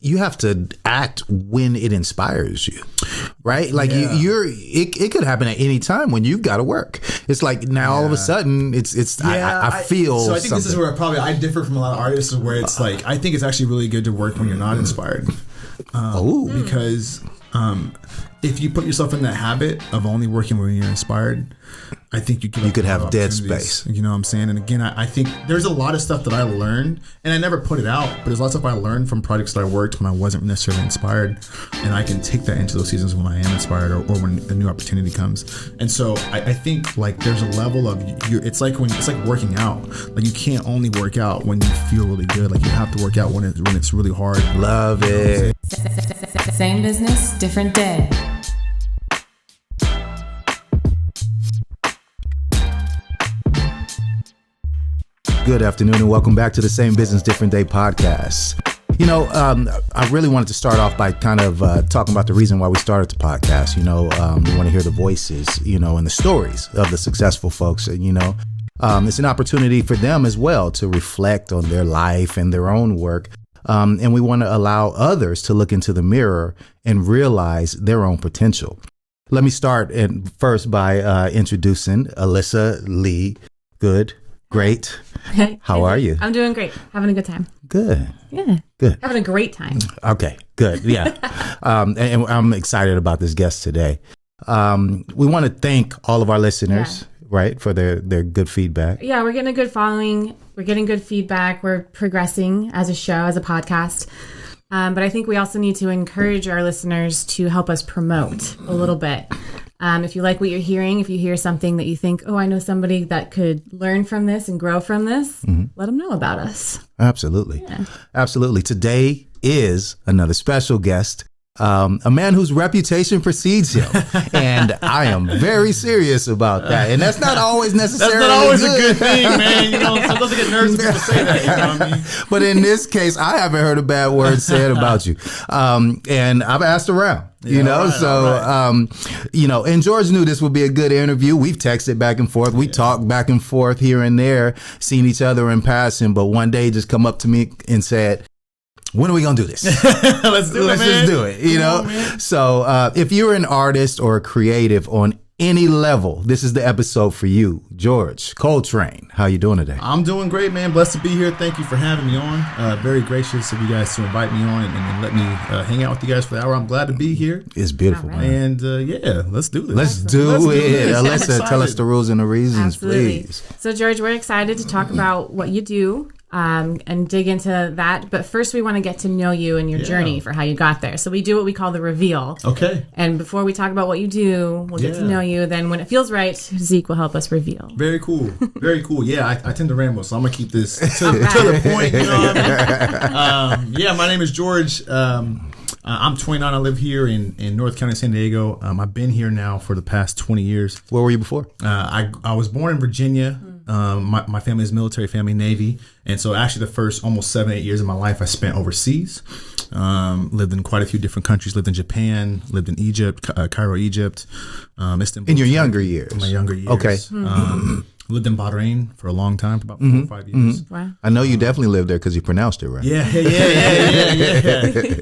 you have to act when it inspires you, right? Like it could happen at any time when you've got to work. It's like now all of a sudden I feel so I think something. This is where I differ from a lot of artists, where it's like I think it's actually really good to work when you're not inspired, because if you put yourself in that habit of only working when you're inspired, I think you could have dead space. You know what I'm saying? And again, I think there's a lot of stuff that I learned, and I never put it out, but there's a lot of stuff I learned from projects that I worked when I wasn't necessarily inspired, and I can take that into those seasons when I am inspired or when a new opportunity comes. And so I think like there's a level of it's like working out. Like you can't only work out when you feel really good. Like you have to work out when it's really hard. Love it. Same business, different day. Good afternoon and welcome back to the Same Business, Different Day podcast. You know, I really wanted to start off by kind of talking about the reason why we started the podcast. You know, we want to hear the voices, you know, and the stories of the successful folks. And, you know, it's an opportunity for them as well to reflect on their life and their own work. And we want to allow others to look into the mirror and realize their own potential. Let me start first by introducing Alyssa Lee. Good. Great. How are you? I'm doing great. Having a good time. Good. Yeah. Good. Having a great time. Okay. Good. Yeah. and I'm excited about this guest today. We want to thank all of our listeners, right, for their good feedback. Yeah, we're getting a good following. We're getting good feedback. We're progressing as a show, as a podcast. But I think we also need to encourage our listeners to help us promote a little bit. If you like what you're hearing, if you hear something that you think, oh, I know somebody that could learn from this and grow from this, let them know about us. Absolutely. Yeah. Absolutely. Today is another special guest, a man whose reputation precedes him. And I am very serious about that. And that's not always necessarily That's not always good. a good thing, man. You know, sometimes I get nervous when people say that. You know what I mean? But in this case, I haven't heard a bad word said about you. And I've asked around. You know, you know, and George knew this would be a good interview. We've texted back and forth. We talked back and forth here and there, seen each other in passing. But one day he just come up to me and said, when are we going to do this? Let's just do it. You know, so if you're an artist or a creative on any level, this is the episode for you. George Coletrain, how you doing today? I'm doing great, man. Blessed to be here. Thank you for having me on. Very gracious of you guys to invite me on and let me hang out with you guys for the hour. I'm glad to be here. It's beautiful, Right. man. And yeah, let's do this. Let's do it. Let's Alyssa, tell us the rules and the reasons, Absolutely. please. So, George, we're excited to talk about what you do and dig into that. But first, we want to get to know you and your journey for how you got there. So we do what we call the reveal. Okay. And before we talk about what you do, we'll get to know you. Then when it feels right, Zeke will help us reveal. Very cool. Very cool. Yeah, I tend to ramble, so I'm going to keep this to the point. You know what I mean? Yeah, my name is George. I'm 29. I live here in North County, San Diego. I've been here now for the past 20 years. Where were you before? I was born in Virginia. My family is military family, Navy. And so actually the first almost 7-8 years of my life I spent overseas. Lived in quite a few different countries. Lived in Japan, lived in Egypt, Cairo, Egypt, Istanbul. In your younger years? In my younger years. Okay. Lived in Bahrain for a long time, for about 4 or 5 years. Wow. I know you definitely lived there because you pronounced it right. Yeah.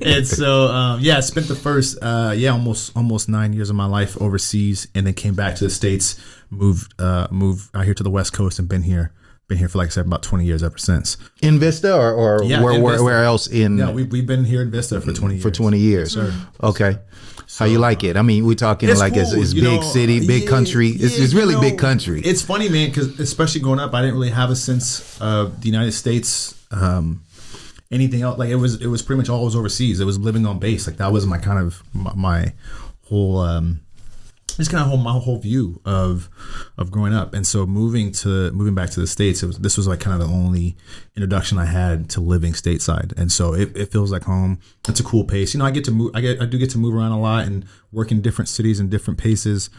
And so, I spent the first, almost 9 years of my life overseas, and then came back to the States, moved out here to the West Coast, and been here for, like I said, about 20 years ever since. In Vista or where else in? Yeah, we've been here in Vista for 20 years. For 20 years. Yes, sir. Okay. How you like it? I mean, we're talking It's like cool, it's big city, big country. It's really big country. It's funny, man, because especially growing up, I didn't really have a sense of the United States, anything else. Like it was pretty much always overseas. It was living on base. Like that was my kind of my whole my whole view of growing up. And so moving back to the States, this was like kind of the only introduction I had to living stateside. And so it feels like home. It's a cool pace. You know, I do get to move around a lot, and work in different cities and different paces.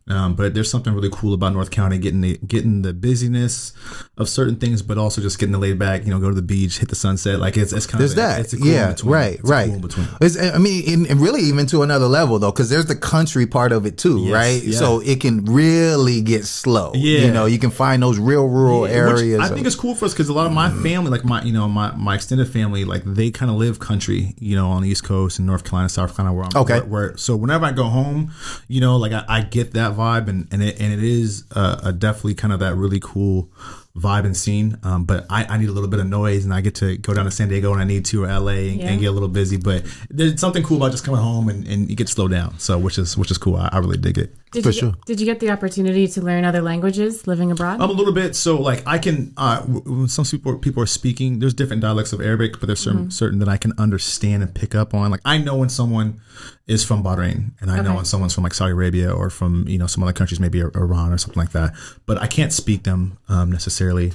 But there's something really cool about North County, getting the busyness of certain things, but also just getting the laid back, go to the beach, hit the sunset. Like it's kind there's of that. It's a cool Yeah, in between. right, It's a right. cool in between. I mean, and really even to another level though, because there's the country part of it too, Yes, right? yeah. So it can really get slow. Yeah. You can find those real rural areas. Which I think is cool for us because a lot of my family, like my extended family, like they kind of live country, on the East Coast in North Carolina, South Carolina, where I'm. Okay. So whenever I go home, like I get that vibe, and it is a definitely kind of that really cool vibe and scene. But I need a little bit of noise, and I get to go down to San Diego when I need to, or LA, and get a little busy. But there's something cool about just coming home and you get to slow down. So which is cool. I really dig it. Did you get the opportunity to learn other languages living abroad? A little bit. So like I can, when some people are speaking, there's different dialects of Arabic, but there's certain that I can understand and pick up on. Like I know when someone is from Bahrain, and I know when someone's from like Saudi Arabia or from, some other countries, maybe Iran or something like that, but I can't speak them necessarily.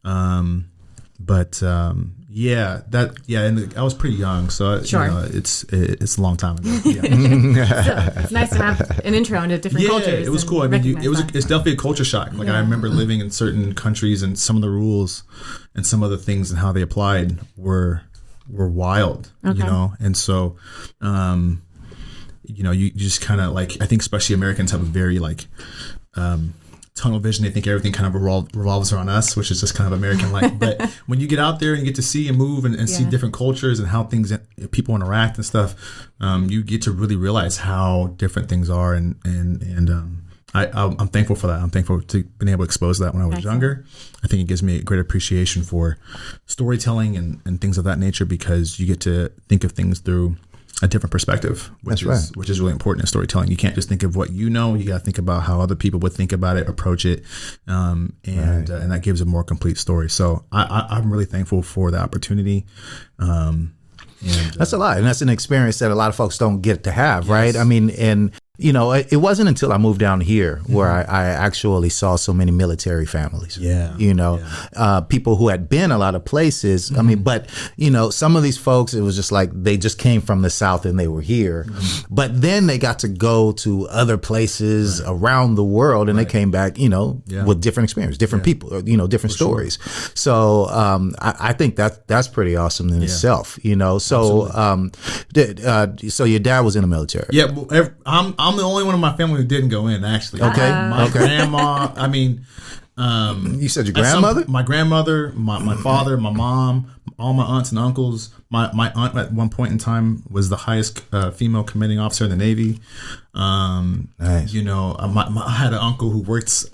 And I was pretty young, so it's a long time ago. Yeah. It's nice to have an intro into different cultures. Yeah, it was cool. I mean, it's definitely a culture shock. Like I remember living in certain countries, and some of the rules and some of the things and how they applied were wild. And so you just kind of like, I think especially Americans have a very like tunnel vision. They think everything kind of revolves around us, which is just kind of American like. But when you get out there and you get to see and move and see different cultures and how people interact and stuff, you get to really realize how different things are. And I'm thankful for that. I'm thankful to being able to expose that when I was younger. I think it gives me a great appreciation for storytelling and things of that nature, because you get to think of things through a different perspective, which is really important in storytelling. You can't just think of what you know. You got to think about how other people would think about it, approach it, and that gives a more complete story. So I'm really thankful for the opportunity. That's a lot, and that's an experience that a lot of folks don't get to have, right? I mean, and it wasn't until I moved down here where I actually saw so many military families. People who had been a lot of places. I mean, but some of these folks, it was just like they just came from the South and they were here, but then they got to go to other places around the world, and they came back, with different experience, different people, different stories. Sure. So I think that's pretty awesome in itself. So so your dad was in the military. Yeah, I'm the only one in my family who didn't go in, actually. Okay. My grandma, I mean... you said your grandmother? My grandmother, my father, my mom, all my aunts and uncles. My aunt at one point in time was the highest female commanding officer in the Navy. Nice. I had an uncle who worked,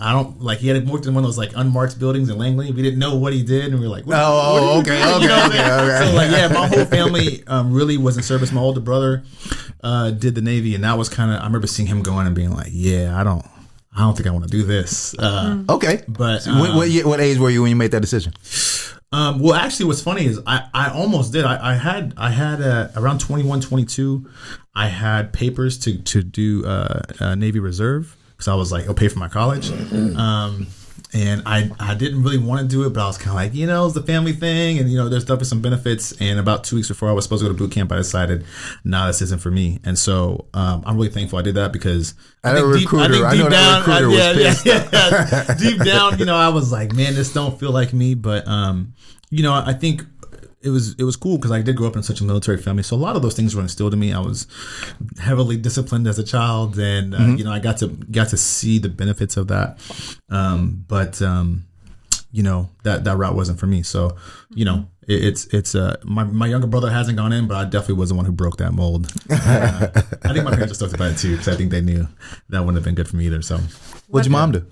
he had worked in one of those like unmarked buildings in Langley. We didn't know what he did, and we were like, okay. So my whole family really was in service. My older brother did the Navy, and that was kind of, I remember seeing him going and being like, I don't think I want to do this. Okay. But so what age were you when you made that decision? Well, actually, what's funny is I almost did. I had around 21, 22, I had papers to do Navy Reserve, because I was like, I'll pay for my college. And I didn't really want to do it, but I was kind of like, it's the family thing, and there's definitely some benefits. And about 2 weeks before I was supposed to go to boot camp, I decided, this isn't for me. And so I'm really thankful I did that, because I know that recruiter was pissed. Deep down, I was like, man, this don't feel like me. But I think it was cool, because I did grow up in such a military family, so a lot of those things were instilled in me. I was heavily disciplined as a child, and I got to see the benefits of that. But that route wasn't for me. So it's my younger brother hasn't gone in, but I definitely was the one who broke that mold. I think my parents just talked about it too, because I think they knew that wouldn't have been good for me either. So what'd your mom do?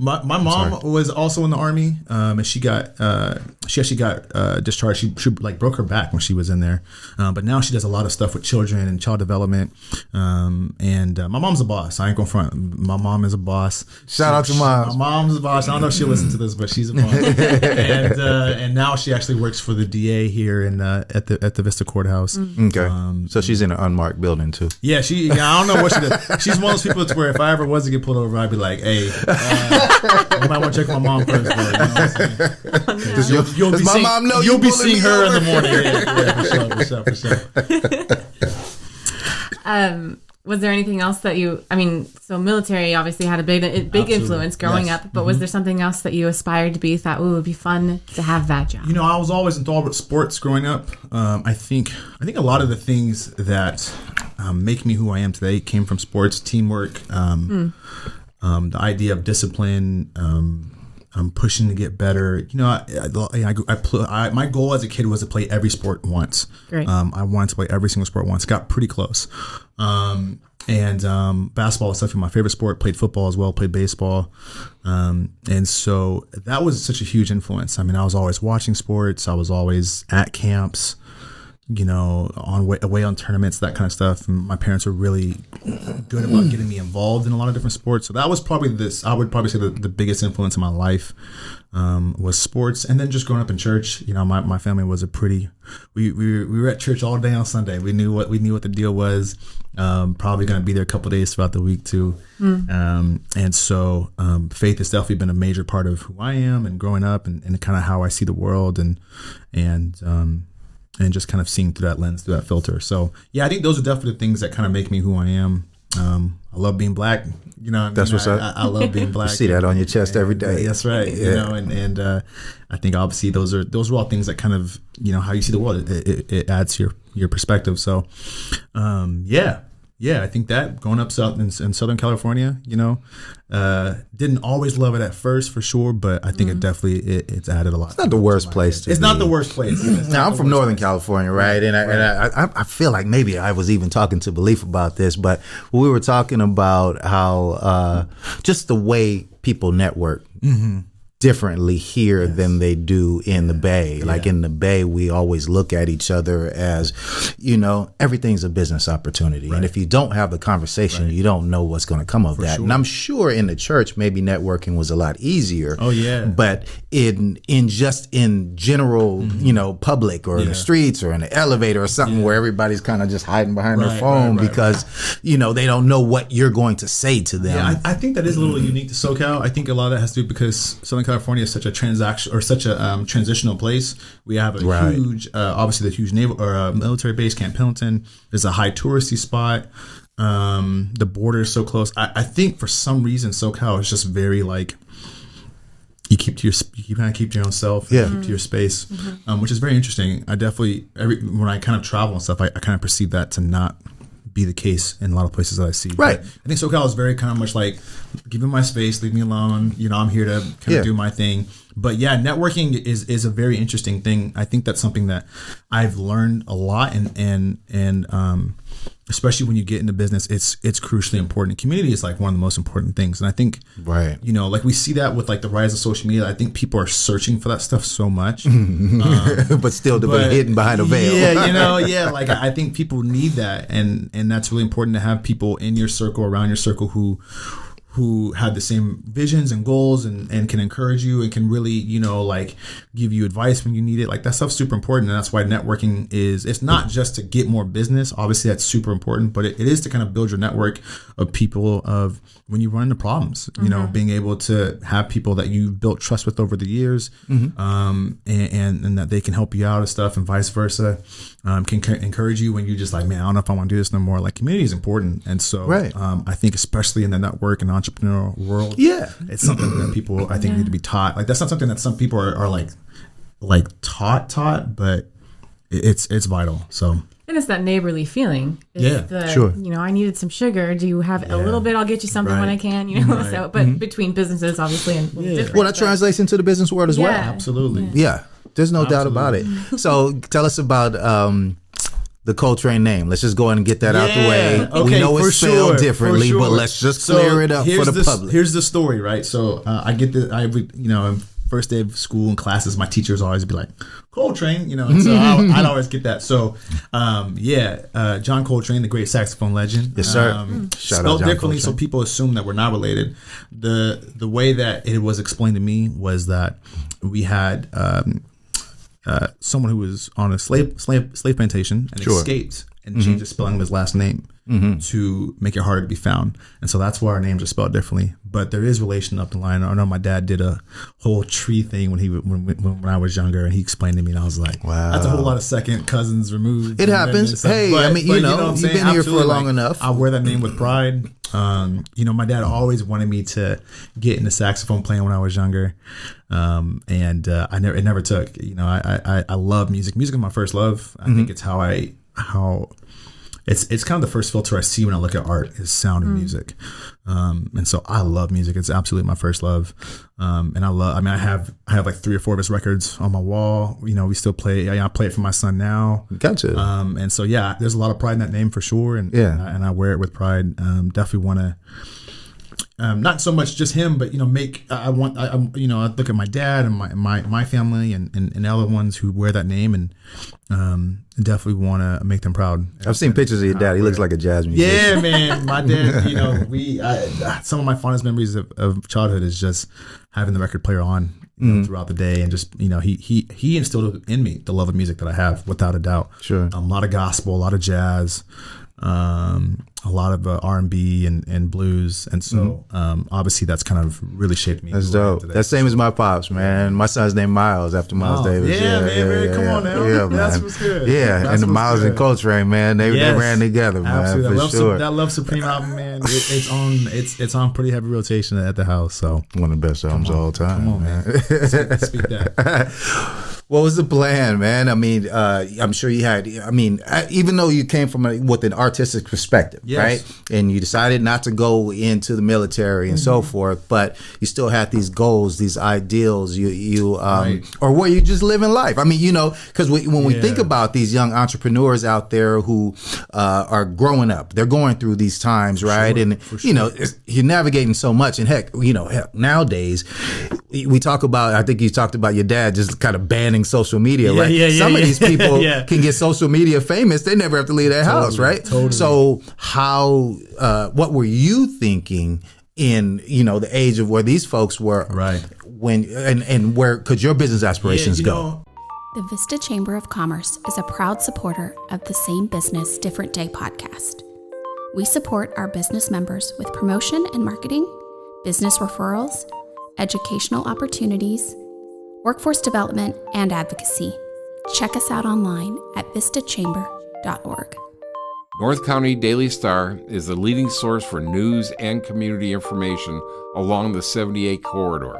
My mom was also in the Army, and she actually got discharged. She like broke her back when she was in there, but now she does a lot of stuff with children and child development. And my mom's a boss. I ain't gonna front. My mom is a boss. Shout out to mom. My mom's a boss. I don't know if she'll listen to this, but she's a boss. And now she actually works for the DA here in at the Vista Courthouse. Okay, so she's in an unmarked building too. Yeah, I don't know what she does. She's one of those people to where if I ever was to get pulled over, I'd be like, hey. I might want to check my mom first, though, you know what I'm saying? You'll be seeing her in the morning. Yeah, for sure. Was there anything else that so military obviously had a big influence growing up, but was there something else that you aspired to be, thought, ooh, it would be fun to have that job? I was always involved with sports growing up. I think a lot of the things that make me who I am today came from sports, teamwork, the idea of discipline, pushing to get better. My goal as a kid was to play every sport once. Great. I wanted to play every single sport once. Got pretty close. And basketball was definitely my favorite sport. Played football as well. Played baseball. And so that was such a huge influence. I mean, I was always watching sports. I was always at camps, away on tournaments, that kind of stuff. And my parents were really good about getting me involved in a lot of different sports. So that was probably I would probably say the biggest influence in my life was sports. And then just growing up in church, my family was we were at church all day on Sunday. We knew what the deal was. Probably going to be there a couple of days throughout the week too. And so faith has definitely been a major part of who I am and growing up and kind of how I see the world and just kind of seeing through that lens, through that filter. So yeah, I think those are definitely the things that kind of make me who I am. I love being black. That's what's up. I love being black. You see that on your chest every day. That's right. Yeah. And I think obviously those are all things that kind of how you see the world. It adds to your perspective. So I think that going up south in Southern California, didn't always love it at first for sure, but I think it definitely it's added a lot. It's not the worst place to It's be. not the worst place. Now, I'm from Northern California, right? And I feel like maybe I was even talking to Beleaf about this, but we were talking about how just the way people network differently here than they do in the Bay. Like in the Bay, we always look at each other as, everything's a business opportunity. Right. And if you don't have the conversation, you don't know what's going to come of that. Sure. And I'm sure in the church, maybe networking was a lot easier. Oh, yeah. But in general, public or in the streets or in the elevator or something where everybody's kind of just hiding behind their phone because, they don't know what you're going to say to them. Yeah, I think that is a little unique to SoCal. I think a lot of that has to do because Southern California is such a transitional place. We have a huge, obviously the huge naval or military base, Camp Pendleton. There's a high touristy spot. The border is so close. I think for some reason SoCal is just very like you kind of keep to your own self, keep to your space, which is very interesting. I definitely when I kind of travel and stuff, I kind of perceive that to not be the case in a lot of places that I see. Right. But I think SoCal is very kind of much like, give me my space, leave me alone. I'm here to kind of do my thing. But yeah, networking is a very interesting thing. I think that's something that I've learned a lot, and especially when you get into business, it's crucially important. Community is like one of the most important things, and I think like we see that with like the rise of social media. I think people are searching for that stuff so much, but still hidden behind a veil. Yeah, like I think people need that, and that's really important to have people in your circle, around your circle, who have the same visions and goals and can encourage you and can really, like give you advice when you need it. Like that stuff's super important. And that's why networking it's not just to get more business. Obviously that's super important, but it is to kind of build your network of people of when you run into problems, being able to have people that you've built trust with over the years, and that they can help you out and stuff and vice versa. Can encourage you when you're just like, man, I don't know if I want to do this no more. Like community is important. And so I think especially in the network and entrepreneurial world, it's something that people I think need to be taught. Like that's not something that some people are like taught, but it's vital. So and it's that neighborly feeling. Sure. I needed some sugar. Do you have a little bit? I'll get you something when I can. So, but between businesses, obviously, and different. Well, that translates into the business world as well. Absolutely. Yeah. There's no doubt about it. So tell us about the Coletrain name. Let's just go ahead and get that out the way. Okay, we know it's spelled differently, but let's just clear it up for the public. Here's the story, right? So I get the first day of school and classes, my teachers always be like, Coletrain, and so I'd always get that. So, John Coletrain, the great saxophone legend. Yes, sir. Shout out John differently, Coletrain. So people assume that we're not related. The way that it was explained to me was that we had someone who was on a slave plantation and escaped and changed the spelling of his last name. to make it harder to be found. And so that's why our names are spelled differently. But there is relation up the line. I know my dad did a whole tree thing when I was younger, and he explained to me, and I was like, wow, that's a whole lot of second cousins removed. It happens. Hey, but, I mean, you know you've been here for long enough. I wear that name with pride. My dad always wanted me to get into saxophone playing when I was younger. It never took. I love music. Music is my first love. I think it's it's kind of the first filter I see when I look at art is sound and music. And so I love music. It's absolutely my first love. I have like 3 or 4 of his records on my wall. We still play. I play it for my son now. Gotcha. And so, yeah, there's a lot of pride in that name for sure. And I wear it with pride. Definitely want to, not so much just him, but, I look at my dad and my family and other ones who wear that name, and definitely want to make them proud. I've seen pictures of your dad. He looks like a jazz musician. Yeah, man. My dad, some of my fondest memories of childhood is just having the record player on throughout the day, and just, he instilled in me the love of music that I have, without a doubt. Sure. A lot of gospel, a lot of jazz, a lot of R&B and blues, and so obviously that's kind of really shaped me. That's dope. That's same as my pops, man. My son's named Miles after Miles Davis. Yeah, man. Come on now. Yeah, that's man. What's good. Yeah, That's and the Miles and Coletrain, man, they ran together, man. Absolutely. For sure. That Love Supreme album, man. It's on pretty heavy rotation at the house. So one of the best albums of all time. Come on, man. Speak that. What was the plan, man? I mean, I'm sure you had. I mean, even though you came from with an artistic perspective, right? And you decided not to go into the military and so forth, but you still had these goals, these ideals. Or were you just living life? I mean, because when we think about these young entrepreneurs out there who are growing up, they're going through these times, right? You're navigating so much, and heck, nowadays we talk about. I think you talked about your dad just kind of banning social media, right? Some of these people can get social media famous. They never have to leave their house, right? Totally. So what were you thinking in, the age of where these folks were, right? And where could your business aspirations go? The Vista Chamber of Commerce is a proud supporter of the Same Business, Different Day podcast. We support our business members with promotion and marketing, business referrals, educational opportunities, workforce development, and advocacy. Check us out online at vistachamber.org. North County Daily Star is the leading source for news and community information along the 78 corridor.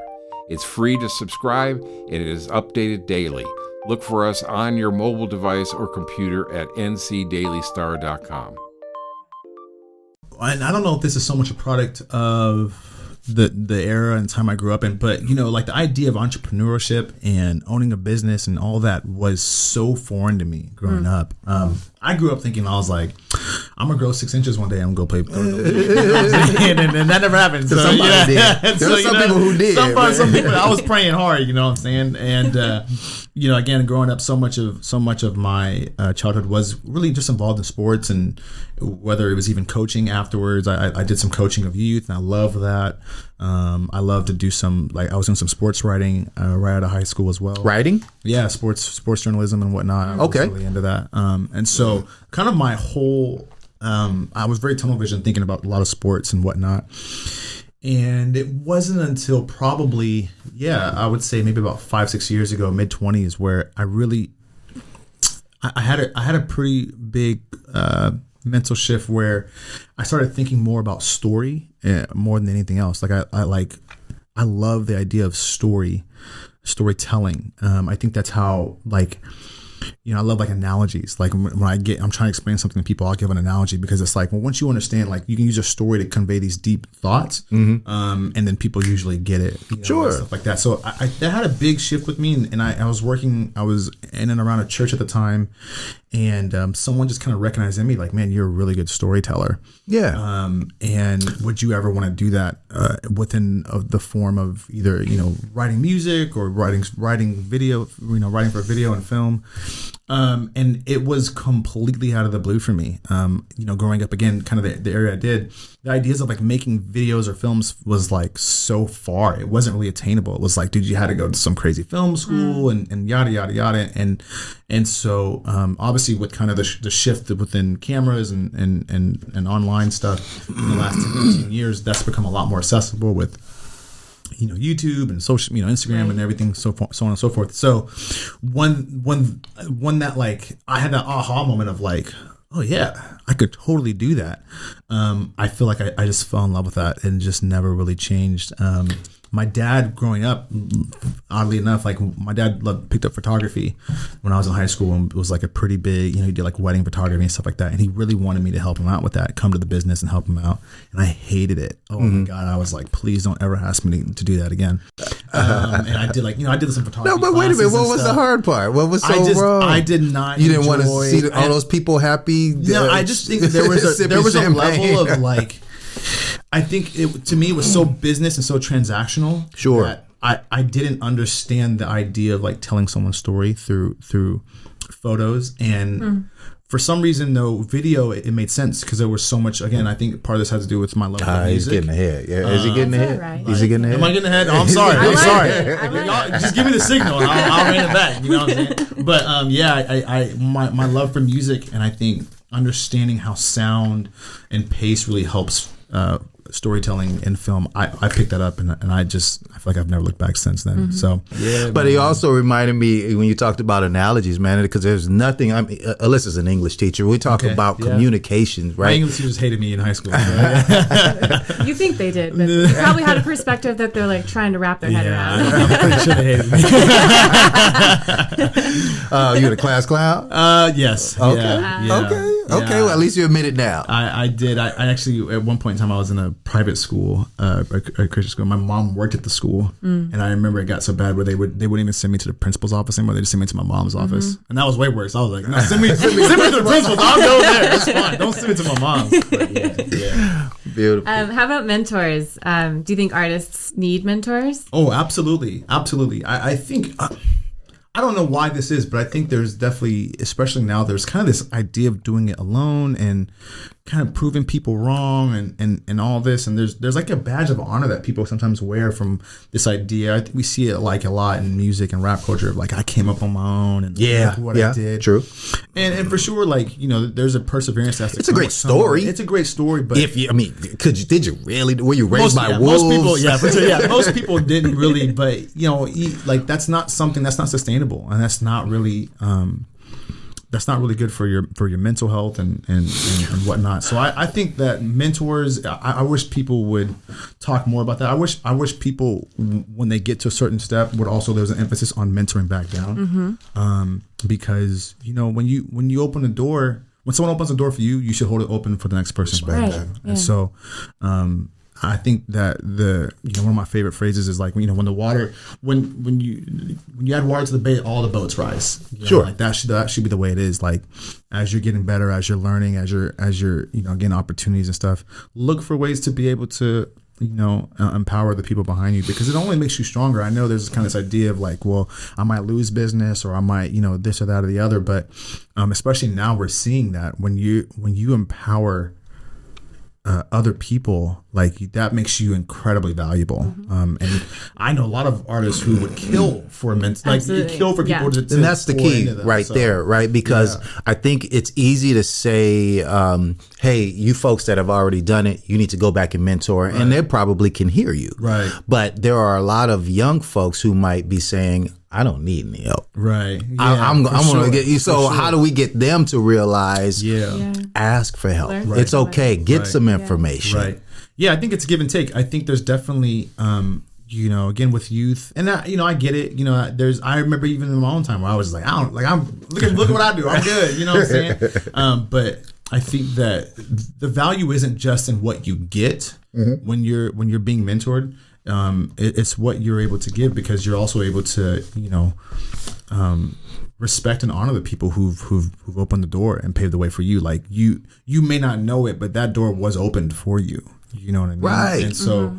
It's free to subscribe, and it is updated daily. Look for us on your mobile device or computer at ncdailystar.com. And I don't know if this is so much a product of the era and time I grew up in, but like the idea of entrepreneurship and owning a business and all that was so foreign to me growing up. I grew up thinking, I was like, I'm gonna grow 6 inches one day. I'm gonna go play. And that never happened. So, somebody did. There were some people who did. Some people. I was praying hard. You know what I'm saying? And again, growing up, so much of my childhood was really just involved in sports, and whether it was even coaching afterwards. I did some coaching of youth, and I love that. I love to do I was doing some sports writing right out of high school as well. Writing? Yeah, sports journalism and whatnot. I was really into that. And so kind of my whole, I was very tunnel vision thinking about a lot of sports and whatnot. And it wasn't until probably, I would say maybe about 5-6 years ago, mid-20s, where I really, I had a pretty big mental shift where I started thinking more about story more than anything else. Like I love the idea of storytelling. I think that's how I love analogies. Like when I'm trying to explain something to people, I'll give an analogy, because it's like, well, once you understand, you can use a story to convey these deep thoughts, and then people usually get it. Sure. Stuff like that. So that had a big shift with me, and I was in and around a church at the time, and someone just kind of recognized in me, like, man, you're a really good storyteller. Yeah. And would you ever want to do that within the form of either, writing music or writing video, writing for video and film? And it was completely out of the blue for me. Growing up, again, kind of the area I did, the ideas of like making videos or films was like so far. It wasn't really attainable. It was like, dude, you had to go to some crazy film school and yada, yada, yada. And so obviously with kind of the shift within cameras and online stuff in the last 10, 15 years, that's become a lot more accessible with YouTube and social, Instagram and everything, so on and so forth. So one that like I had that aha moment of like, oh yeah, I could totally do that. I feel like I just fell in love with that and just never really changed. My dad growing up, oddly enough, like my dad picked up photography when I was in high school and was like a pretty big, he did like wedding photography and stuff like that. And he really wanted me to help him out with that, come to the business and help him out. And I hated it. Oh my God. I was like, please don't ever ask me to do that again. And I did I did some photography. No, but wait a minute. What was the hard part? What was so wrong? I did not. You didn't want to see all those people happy? No, I just think there was a level of like, I think to me it was so business and so transactional. Sure. That I didn't understand the idea of like telling someone's story through photos. And for some reason though, video, it made sense because there was so much. Again, I think part of this had to do with my love for music. He's getting ahead. Yeah. Is he getting ahead? Right. Is he getting ahead? Am I getting ahead? Oh, I'm sorry. I'm sorry. It. Just give me the signal and I'll rein it back. You know what I'm saying? But I my love for music, and I think understanding how sound and pace really helps storytelling in film, I picked that up and I feel like I've never looked back since then. So yeah, but he also reminded me when you talked about analogies, man, because there's nothing. I mean, Alyssa's an English teacher. We talk about communications, right? My English teachers hated me in high school. Right? You think they did, but you probably had a perspective that they're like trying to wrap their head around. I'm pretty sure they hated me. You in a class clown? Yes. Okay. Yeah. Okay. Well, at least you admit it now. I did. I actually, at one point in time, I was in a private school, a Christian school. My mom worked at the school, and I remember it got so bad where they wouldn't even send me to the principal's office anymore. They just sent me to my mom's office, and that was way worse. I was like, no, send me to the principal's. I'll go there. That's fine. Don't send me to my mom's. But yeah. Beautiful. How about mentors? Do you think artists need mentors? Oh, absolutely. I think. I don't know why this is, but I think there's definitely, especially now, there's kind of this idea of doing it alone and kind of proving people wrong and all this. And there's like a badge of honor that people sometimes wear from this idea. I think we see it like a lot in music and rap culture of like, I came up on my own and look what I did. True. And for sure, like, there's a perseverance that's it's a great story. It's a great story, but did you really, were you raised by wolves? Most people didn't really, but like that's not something that's not sustainable, and that's not really good for your mental health and whatnot. So I think that mentors, I wish people would talk more about that. I wish people, when they get to a certain step, there's an emphasis on mentoring back down. Because when you open a door, when someone opens a door for you, you should hold it open for the next person. Right. And so I think that one of my favorite phrases is like, when you add water to the bait, all the boats rise. Sure. Like that should be the way it is. Like, as you're getting better, as you're learning, as you're getting opportunities and stuff, look for ways to be able to empower the people behind you, because it only makes you stronger. I know there's kind of this idea of like, well, I might lose business or I might, this or that or the other. But especially now we're seeing that when you empower other people, like that makes you incredibly valuable. And I know a lot of artists who would kill for kill for people to and that's the key there, right? Because I think it's easy to say, hey, you folks that have already done it, you need to go back and mentor, and they probably can hear you. Right. But there are a lot of young folks who might be saying, I don't need any help. Right. Yeah, I'm going to get you. So how do we get them to realize, ask for help. Right. It's okay. Get some information. Right. Yeah, I think it's give and take. I think there's definitely, again, with youth, and I get it. I remember even in my own time where I was like, look at what I do. I'm good. You know what I'm saying? But I think that the value isn't just in what you get when you're being mentored. It's what you're able to give, because you're also able to, respect and honor the people who've opened the door and paved the way for you. Like you may not know it, but that door was opened for you. You know what I mean? Right. And so,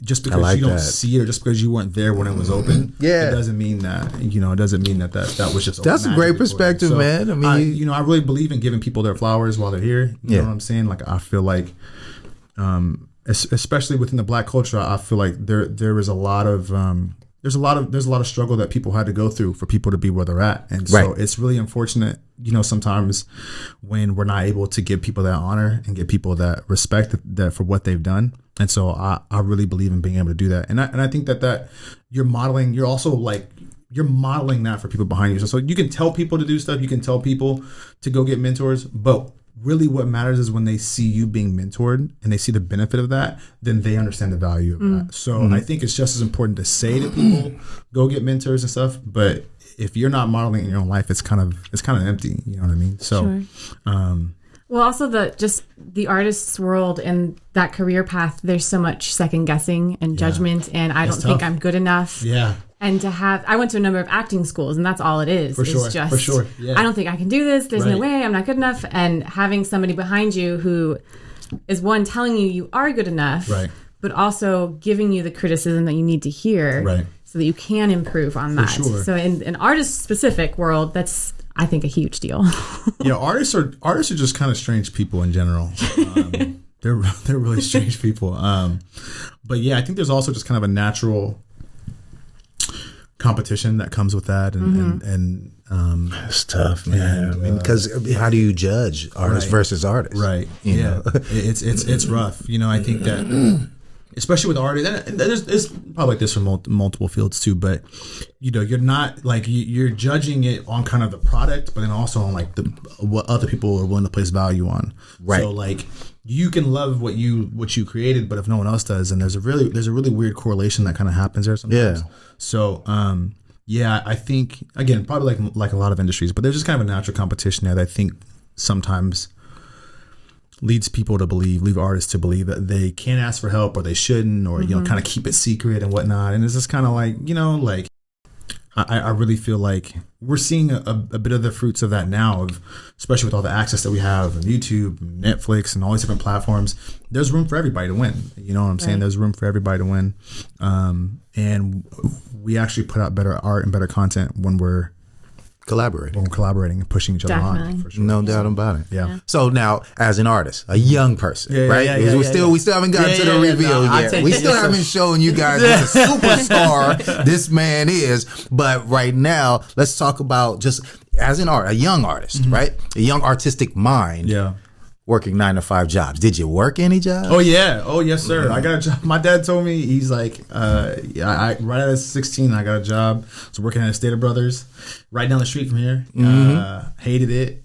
just because you don't see it or just because you weren't there when it was open, Yeah. it doesn't mean that, it doesn't mean that was just That's a great perspective, so, man. I mean, I really believe in giving people their flowers while they're here. You know what I'm saying? Like, I feel like, especially within the Black culture, I feel like there is a lot of there's a lot of struggle that people had to go through for people to be where they're at, and so it's really unfortunate, sometimes when we're not able to give people that honor and give people that respect that for what they've done. And so I really believe in being able to do that, and I think that you're modeling that for people behind you. So you can tell people to do stuff, you can tell people to go get mentors, but really what matters is when they see you being mentored and they see the benefit of that, then they understand the value of that. So I think it's just as important to say to people, go get mentors and stuff, but if you're not modeling in your own life, it's kind of empty. You know what I mean? So, well, also the artist's world and that career path, there's so much second guessing and judgment, and I don't think I'm good enough. Yeah. And I went to a number of acting schools, and that's all it is. For sure. Yeah. I don't think I can do this. There's no way. I'm not good enough. And having somebody behind you who is telling you are good enough, but also giving you the criticism that you need to hear, so that you can improve on that. Sure. So in an artist-specific world, that's, I think, a huge deal. Yeah, artists are just kind of strange people in general. They're really strange people. But yeah, I think there's also just kind of a natural competition that comes with that, and it's tough, man. I mean, because how do you judge artist versus artist? Right. It's rough. I think that especially with artists, and it's probably like this for multiple fields too, but you're not like you're judging it on kind of the product, but then also on like what other people are willing to place value on. So like you can love what you created, but if no one else does, and there's a really weird correlation that kind of happens there sometimes. So I think, again, probably like a lot of industries, but there's just kind of a natural competition there that I think sometimes leads artists to believe that they can't ask for help, or they shouldn't, or kind of keep it secret and whatnot. And it's just kind of like, like I really feel like we're seeing a bit of the fruits of that now, especially with all the access that we have on YouTube, Netflix, and all these different platforms. There's room for everybody to win. You know what I'm saying? There's room for everybody to win. And we actually put out better art and better content when we're collaborating and pushing each other on. For sure. No doubt about it. Yeah. So now, as an artist, a young person, right? We still haven't gotten to the reveal yet. We still haven't shown you guys what a superstar this man is. But right now, let's talk about just as a young artist, right? A young artistic mind. Yeah. Working 9-to-5 jobs. Did you work any jobs? Oh yeah. Oh yes, sir. I got a job. My dad told me, he's like, I right at 16, I got a job. I was working at a Stater Brothers, right down the street from here. Hated it.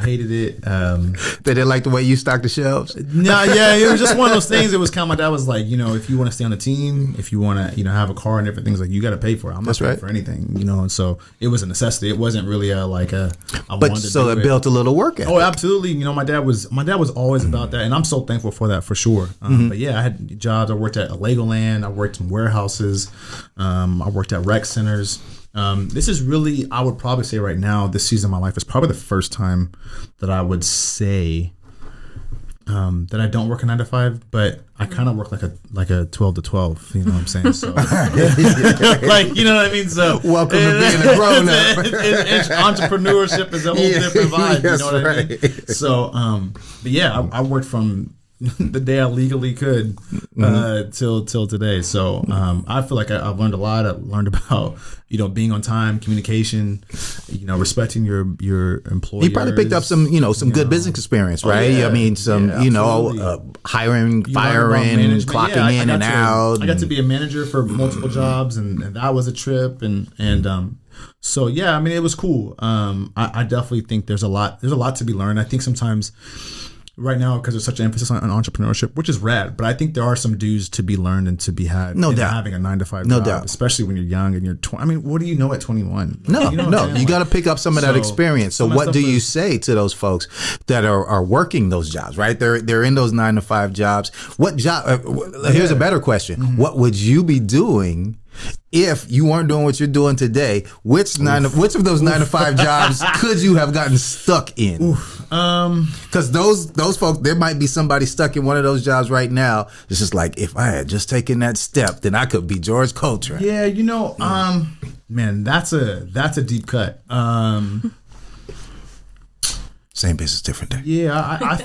Hated it. They didn't like the way you stocked the shelves? No, yeah, it was just one of those things. It was kind of, my dad was like, if you want to stay on the team, if you want to, have a car and different things, like, you got to pay for it. I'm not paying for anything, and so it was a necessity. It wasn't really so it built a little work ethic. Oh, absolutely. My dad was always about that, and I'm so thankful for that, for sure. But yeah, I had jobs. I worked at a Legoland. I worked in warehouses. I worked at rec centers. This is really, I would probably say right now, this season of my life is probably the first time that I would say that I don't work a 9-to-5, but I kind of work like a 12 to 12. You know what I'm saying? So, like, you know what I mean? So, welcome to being a grown up. Entrepreneurship is a whole different vibe. You know what I mean? So, but yeah, I worked from the day I legally could till today. So I feel like I've learned a lot. I learned about being on time, communication, respecting your employers. You probably picked up some good business experience, right? Oh, yeah. I mean, some hiring, firing, clocking in and out. I got to be a manager for multiple jobs, and that was a trip, and so yeah, I mean, it was cool. I definitely think there's a lot to be learned. I think sometimes right now, because there's such an emphasis on entrepreneurship, which is rad, but I think there are some dues to be learned and to be had. No doubt. Having a 9-to-5 no job, doubt, especially when you're young and you're 20. I mean, what do you know at 21? No, you got to like, pick up some of that experience. So what do you say to those folks that are working those jobs, right? They're in those 9-to-5 jobs. What job? Here's a better question. What would you be doing if you weren't doing what you're doing today, which of those 9 to 5 jobs could you have gotten stuck in? Because those folks, there might be somebody stuck in one of those jobs right now. It's just like, if I had just taken that step, then I could be George Coletrain. Yeah, man, that's a deep cut. Same business, different day. Yeah, I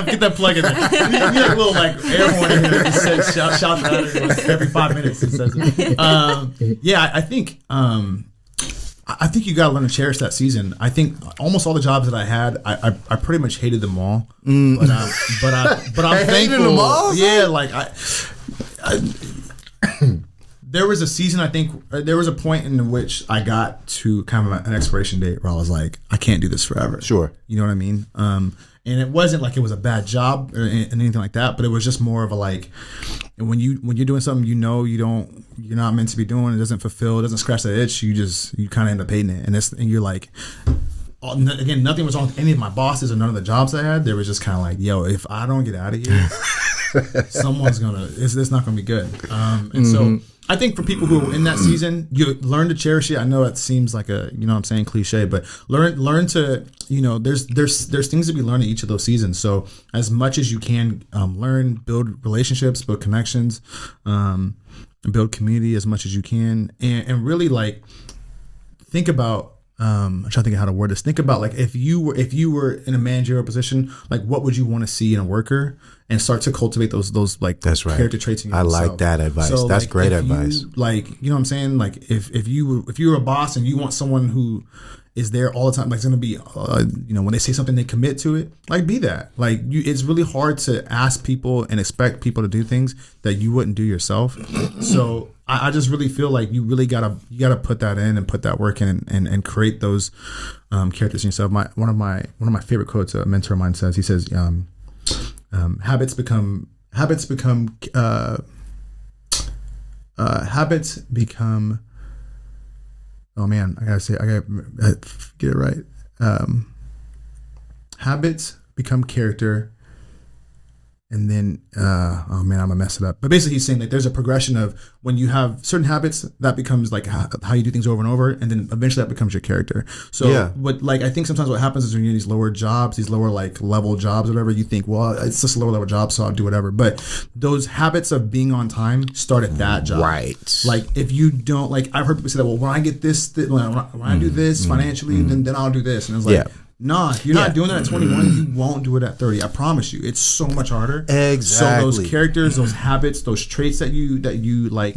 get that plug in there. You get a little like air horn in here that says shout that out every 5 minutes. It says it. Yeah, I think you got to learn to cherish that season. I think almost all the jobs that I had, I pretty much hated them all. But I'm thankful. Them all? Yeah, like there was a season, I think, there was a point in which I got to kind of an expiration date where I was like, I can't do this forever. Sure. You know what I mean? And it wasn't like it was a bad job or anything like that, but it was just more of a like, when you're doing something you're not meant to be doing, it doesn't fulfill, it doesn't scratch that itch, you kind of end up hating it. And you're like, again, nothing was wrong with any of my bosses or none of the jobs I had. They were just kind of like, yo, if I don't get out of here, it's not gonna be good. And so I think for people who are in that season, you learn to cherish it. I know it seems like a, you know what I'm saying, cliche, but learn to, there's things that we learn in each of those seasons. So as much as you can, learn, build relationships, build connections, and build community as much as you can, and really like think about. I'm trying to think of how to word this. Think about like if you were in a managerial position, like what would you want to see in a worker, and start to cultivate those like that's right. character traits in yourself. I like that advice. So, that's like, great advice. You know what I'm saying? Like if you were a boss and you want someone who is there all the time, like it's gonna be when they say something they commit to it, like be that. Like it's really hard to ask people and expect people to do things that you wouldn't do yourself. So I just really feel like you really gotta put that in and put that work in and create those characters in yourself. One of my favorite quotes a mentor of mine says, he says, habits become oh man, I gotta get it right. Habits become character. And then, I'm gonna mess it up. But basically he's saying like there's a progression of when you have certain habits, that becomes like how you do things over and over. And then eventually that becomes your character. So what, like, I think sometimes what happens is when you're in these lower jobs, these lower like level jobs, or whatever, you think, well, it's just a lower level job, so I'll do whatever. But those habits of being on time start at that job. Right. Like if you don't, like I've heard people say that, well, when I get this, when I do this financially, then I'll do this. And it's like, nah, if you're not doing that at 21, you won't do it at 30. I promise you. It's so much harder. Exactly. So those characters, those habits, those traits that you like,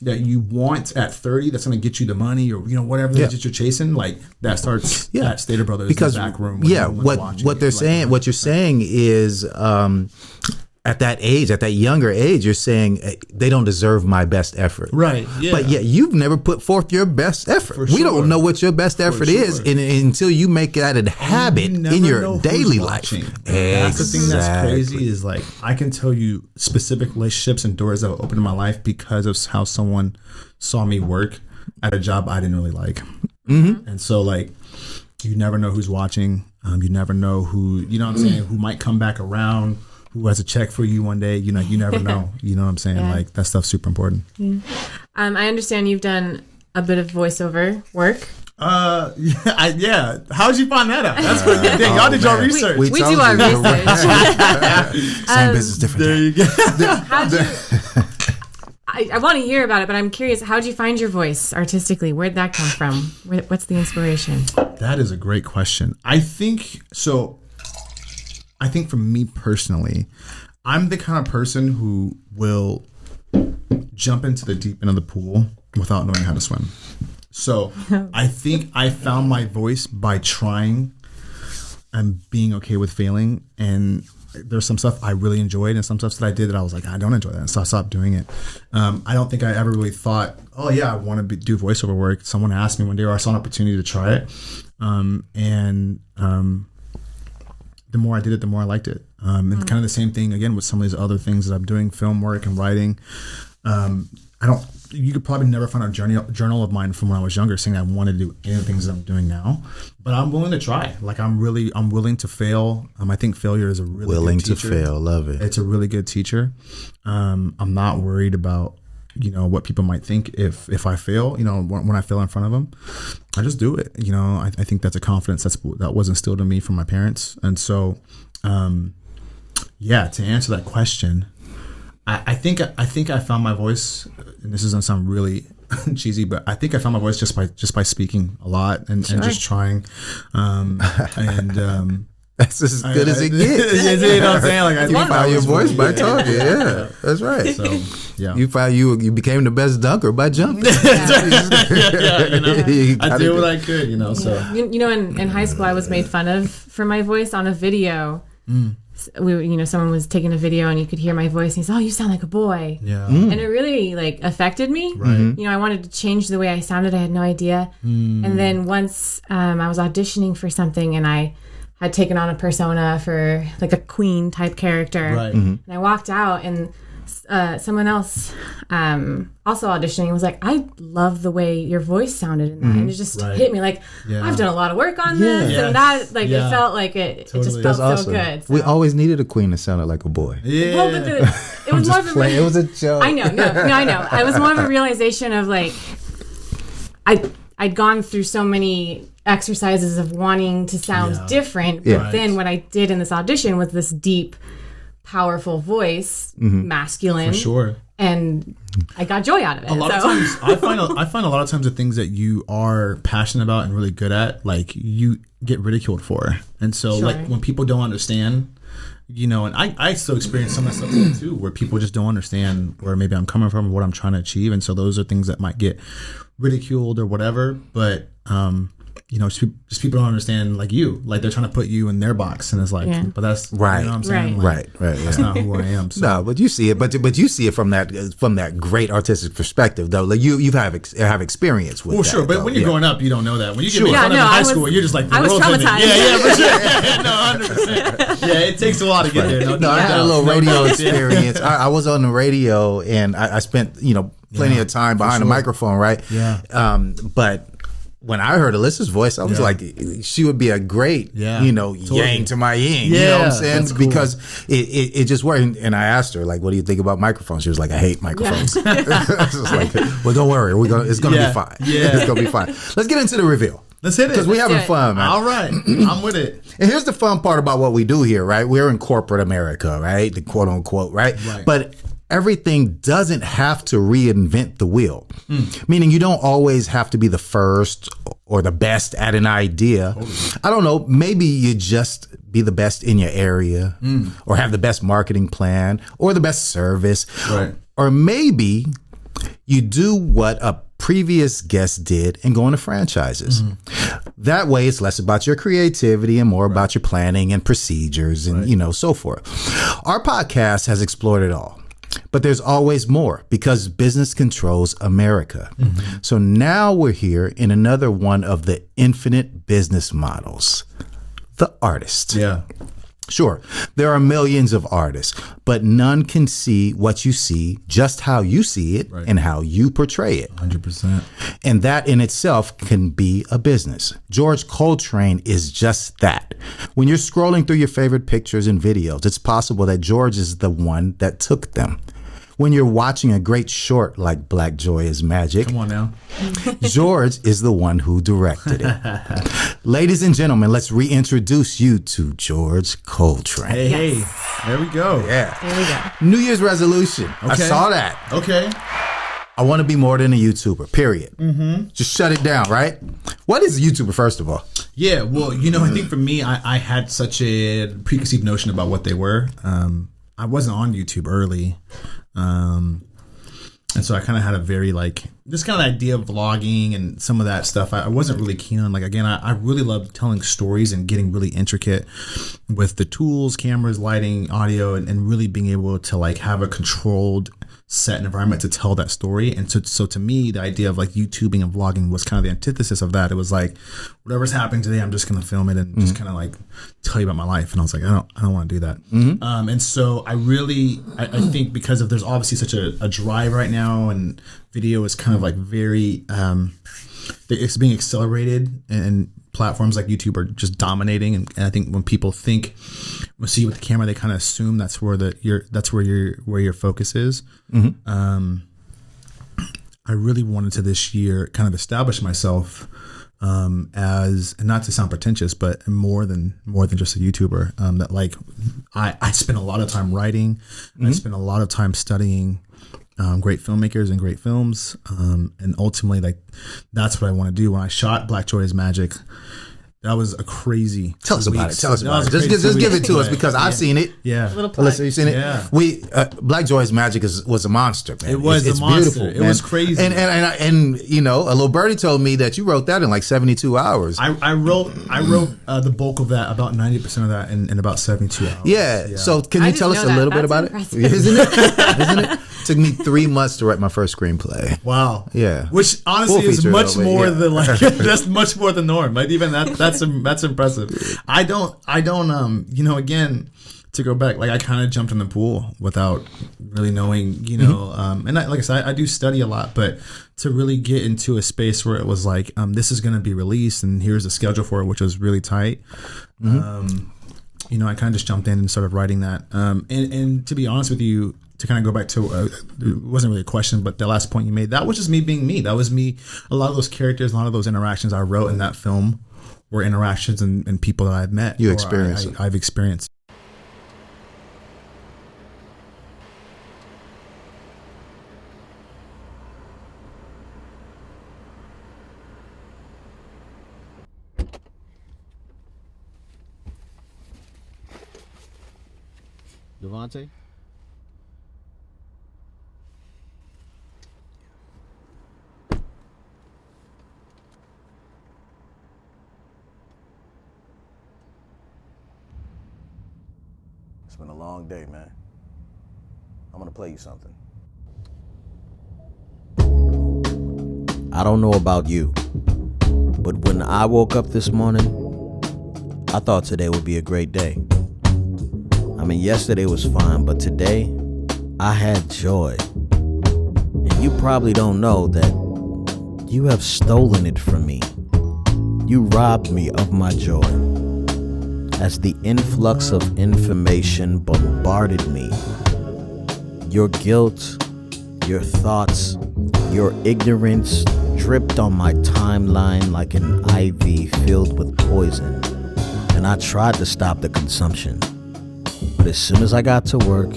that you want at 30, that's going to get you the money or whatever it is that you're chasing, like that starts at Stater Brothers because, in the back room. What they're saying, what you're saying is at that age, at that younger age, you're saying they don't deserve my best effort. Right. Yeah. But yet you've never put forth your best effort. We don't know what your best effort is until you make that a habit in your daily life. That's the thing that's crazy is like I can tell you specific relationships and doors that were opened in my life because of how someone saw me work at a job I didn't really like. And so like you never know who's watching. You never know who, what I'm saying, who might come back around. Who has a check for you one day? You never know. You know what I'm saying? Yeah. Like that stuff's super important. Yeah. I understand you've done a bit of voiceover work. Yeah. How'd you find that out? That's what y'all did your research. We do our research. Same business, different. There you go. I want to hear about it, but I'm curious. How'd you find your voice artistically? Where'd that come from? What's the inspiration? That is a great question. I think for me personally, I'm the kind of person who will jump into the deep end of the pool without knowing how to swim. So I think I found my voice by trying and being okay with failing. And there's some stuff I really enjoyed and some stuff that I did that I was like, I don't enjoy that. And so I stopped doing it. I don't think I ever really thought, oh yeah, I want to do voiceover work. Someone asked me one day, or I saw an opportunity to try it. The more I did it, the more I liked it. And kind of the same thing again with some of these other things that I'm doing, film work and writing. You could probably never find a journal of mine from when I was younger saying I wanted to do any of the things that I'm doing now. But I'm willing to try. Like I'm willing to fail. I think failure is a really willing good teacher. to fail. Love it. It's a really good teacher. I'm not worried about what people might think if I fail, when I fail in front of them, I just do it. I think that's a confidence that was instilled in me from my parents. And so, to answer that question, I think I found my voice, and this is gonna sound really cheesy, but I think I found my voice just by speaking a lot and just trying, That's as good as it gets. You know what I'm saying? Like, you found your voice by talking. Yeah, that's right. So, yeah. You found you became the best dunker by jumping. I did what I could, so. In high school, I was made fun of for my voice on a video. Someone was taking a video and you could hear my voice and he said, "Oh, you sound like a boy." Yeah. And it really affected me. Right. I wanted to change the way I sounded. I had no idea. And then once I was auditioning for something and I had taken on a persona for a queen type character. Right. And I walked out and someone else also auditioning was like, "I love the way your voice sounded in that." And it just hit me I've done a lot of work on this and that it felt like it just felt That's so good. We always needed a queen that sounded like a boy. Yeah. Well, but it was more of a It was a joke. I know. I know. I was more of a realization of I'd gone through so many exercises of wanting to sound different, but then what I did in this audition was this deep, powerful voice, masculine, For sure. and I got joy out of it. A lot of times, I find a lot of times the things that you are passionate about and really good at, you get ridiculed for, and so when people don't understand. And I still experience some of that stuff too, where people just don't understand where maybe I'm coming from or what I'm trying to achieve. And so those are things that might get ridiculed or whatever. But, just people don't understand they're trying to put you in their box. And it's but that's right. You know what I'm saying? Right. That's not who I am. So. No, but you see it, but you see it from that great artistic perspective, though. You have experience with. Well, that, sure, but though. when you're growing up, you don't know that. When you get made Yeah, fun of in no, high I was- school, you're just like, the I was world's ending. traumatized. Yeah, 100%. Yeah, it takes a while to get there. No, I had a little radio experience. I was on the radio, and I spent plenty of time behind the microphone, right? Yeah. But when I heard Alyssa's voice, I was like, she would be a great, yang to my yin. You know what I'm saying? That's cool. Because it just worked. And I asked her, what do you think about microphones? She was like, I hate microphones. I was like, well, don't worry. It's going to be fine. Yeah. It's going to be fine. Let's get into the reveal. Let's hit it. Because we're having fun, man. All right. I'm with it. And here's the fun part about what we do here, right? We're in corporate America, right? The quote unquote, right? But everything doesn't have to reinvent the wheel. Meaning you don't always have to be the first or the best at an idea. I don't know. Maybe you just be the best in your area or have the best marketing plan or the best service. Right. Or maybe you do what a previous guest did and go into franchises. That way it's less about your creativity and more about your planning and procedures and so forth. Our podcast has explored it all. But there's always more because business controls America. So now we're here in another one of the infinite business models, the artist. Yeah. Sure, there are millions of artists, but none can see what you see, just how you see it and how you portray it. 100%. And that in itself can be a business. George Coletrain is just that. When you're scrolling through your favorite pictures and videos, it's possible that George is the one that took them. When you're watching a great short like Black Joy is Magic, Come on now. George is the one who directed it. Ladies and gentlemen, let's reintroduce you to George Coletrain. Hey, there we go. Yeah. There we go. New Year's resolution. I Okay. saw that. Okay. I want to be more than a YouTuber, period. Just shut it down, right? What is a YouTuber, first of all? Yeah, well, I think for me, I had such a preconceived notion about what they were. I wasn't on YouTube early. And so I kind of had a very this kind of idea of vlogging and some of that stuff. I wasn't really keen on. Again, I really love telling stories and getting really intricate with the tools, cameras, lighting, audio, and really being able to have a controlled set environment to tell that story. And so to me, the idea of YouTubing and vlogging was kind of the antithesis of that. It was whatever's happening today, I'm just going to film it and just kind of tell you about my life. And I was like, I don't want to do that. And so I really, I think because of there's obviously such a drive right now, and video is kind of very, it's being accelerated, and platforms like YouTube are just dominating. And I think when people see you with the camera, they kind of assume that's where your focus is. I really wanted to this year kind of establish myself as, and not to sound pretentious, but more than just a YouTuber. That like I spent a lot of time writing. I spent a lot of time studying great filmmakers and great films, and ultimately, like, that's what I want to do. When I shot Black Joy is Magic, that was a crazy. Tell us about it. Tell us about it. Just Just give it to us, because I've seen it. Yeah. A little plug. Alyssa, you seen it? Yeah. We Black Joy's Magic was a monster, man. It was it's a monster. beautiful. It man. was crazy. And you know, a little birdie told me that you wrote that in like 72 hours. I wrote the bulk of that, about 90% of that, in about 72 hours. Yeah. So can I you didn't tell us know a that. little bit That's about impressive. it? Isn't it? Isn't it? Took me 3 months to write my first screenplay. Wow. Yeah. Which honestly Full is feature, much though, but more yeah. than like that's much more than norm. Like even that's impressive. I don't you know, again, to go back, like I kind of jumped in the pool without really knowing, you know, and like I said, I do study a lot, but to really get into a space where it was like, this is going to be released and here's the schedule for it, which was really tight. You know, I kind of just jumped in and started writing that. And to be honest with you, to kind of go back to, it wasn't really a question, but the last point you made, that was just me being me. That was me. A lot of those characters, a lot of those interactions I wrote in that film were interactions and people that I've met. You or experienced it. I've experienced. Devontae? It's been a long day, man. I'm gonna play you something. I don't know about you, but when I woke up this morning, I thought today would be a great day. I mean, yesterday was fine, but today, I had joy. And you probably don't know that you have stolen it from me. You robbed me of my joy. As the influx of information bombarded me, your guilt, your thoughts, your ignorance dripped on my timeline like an IV filled with poison. And I tried to stop the consumption. But as soon as I got to work,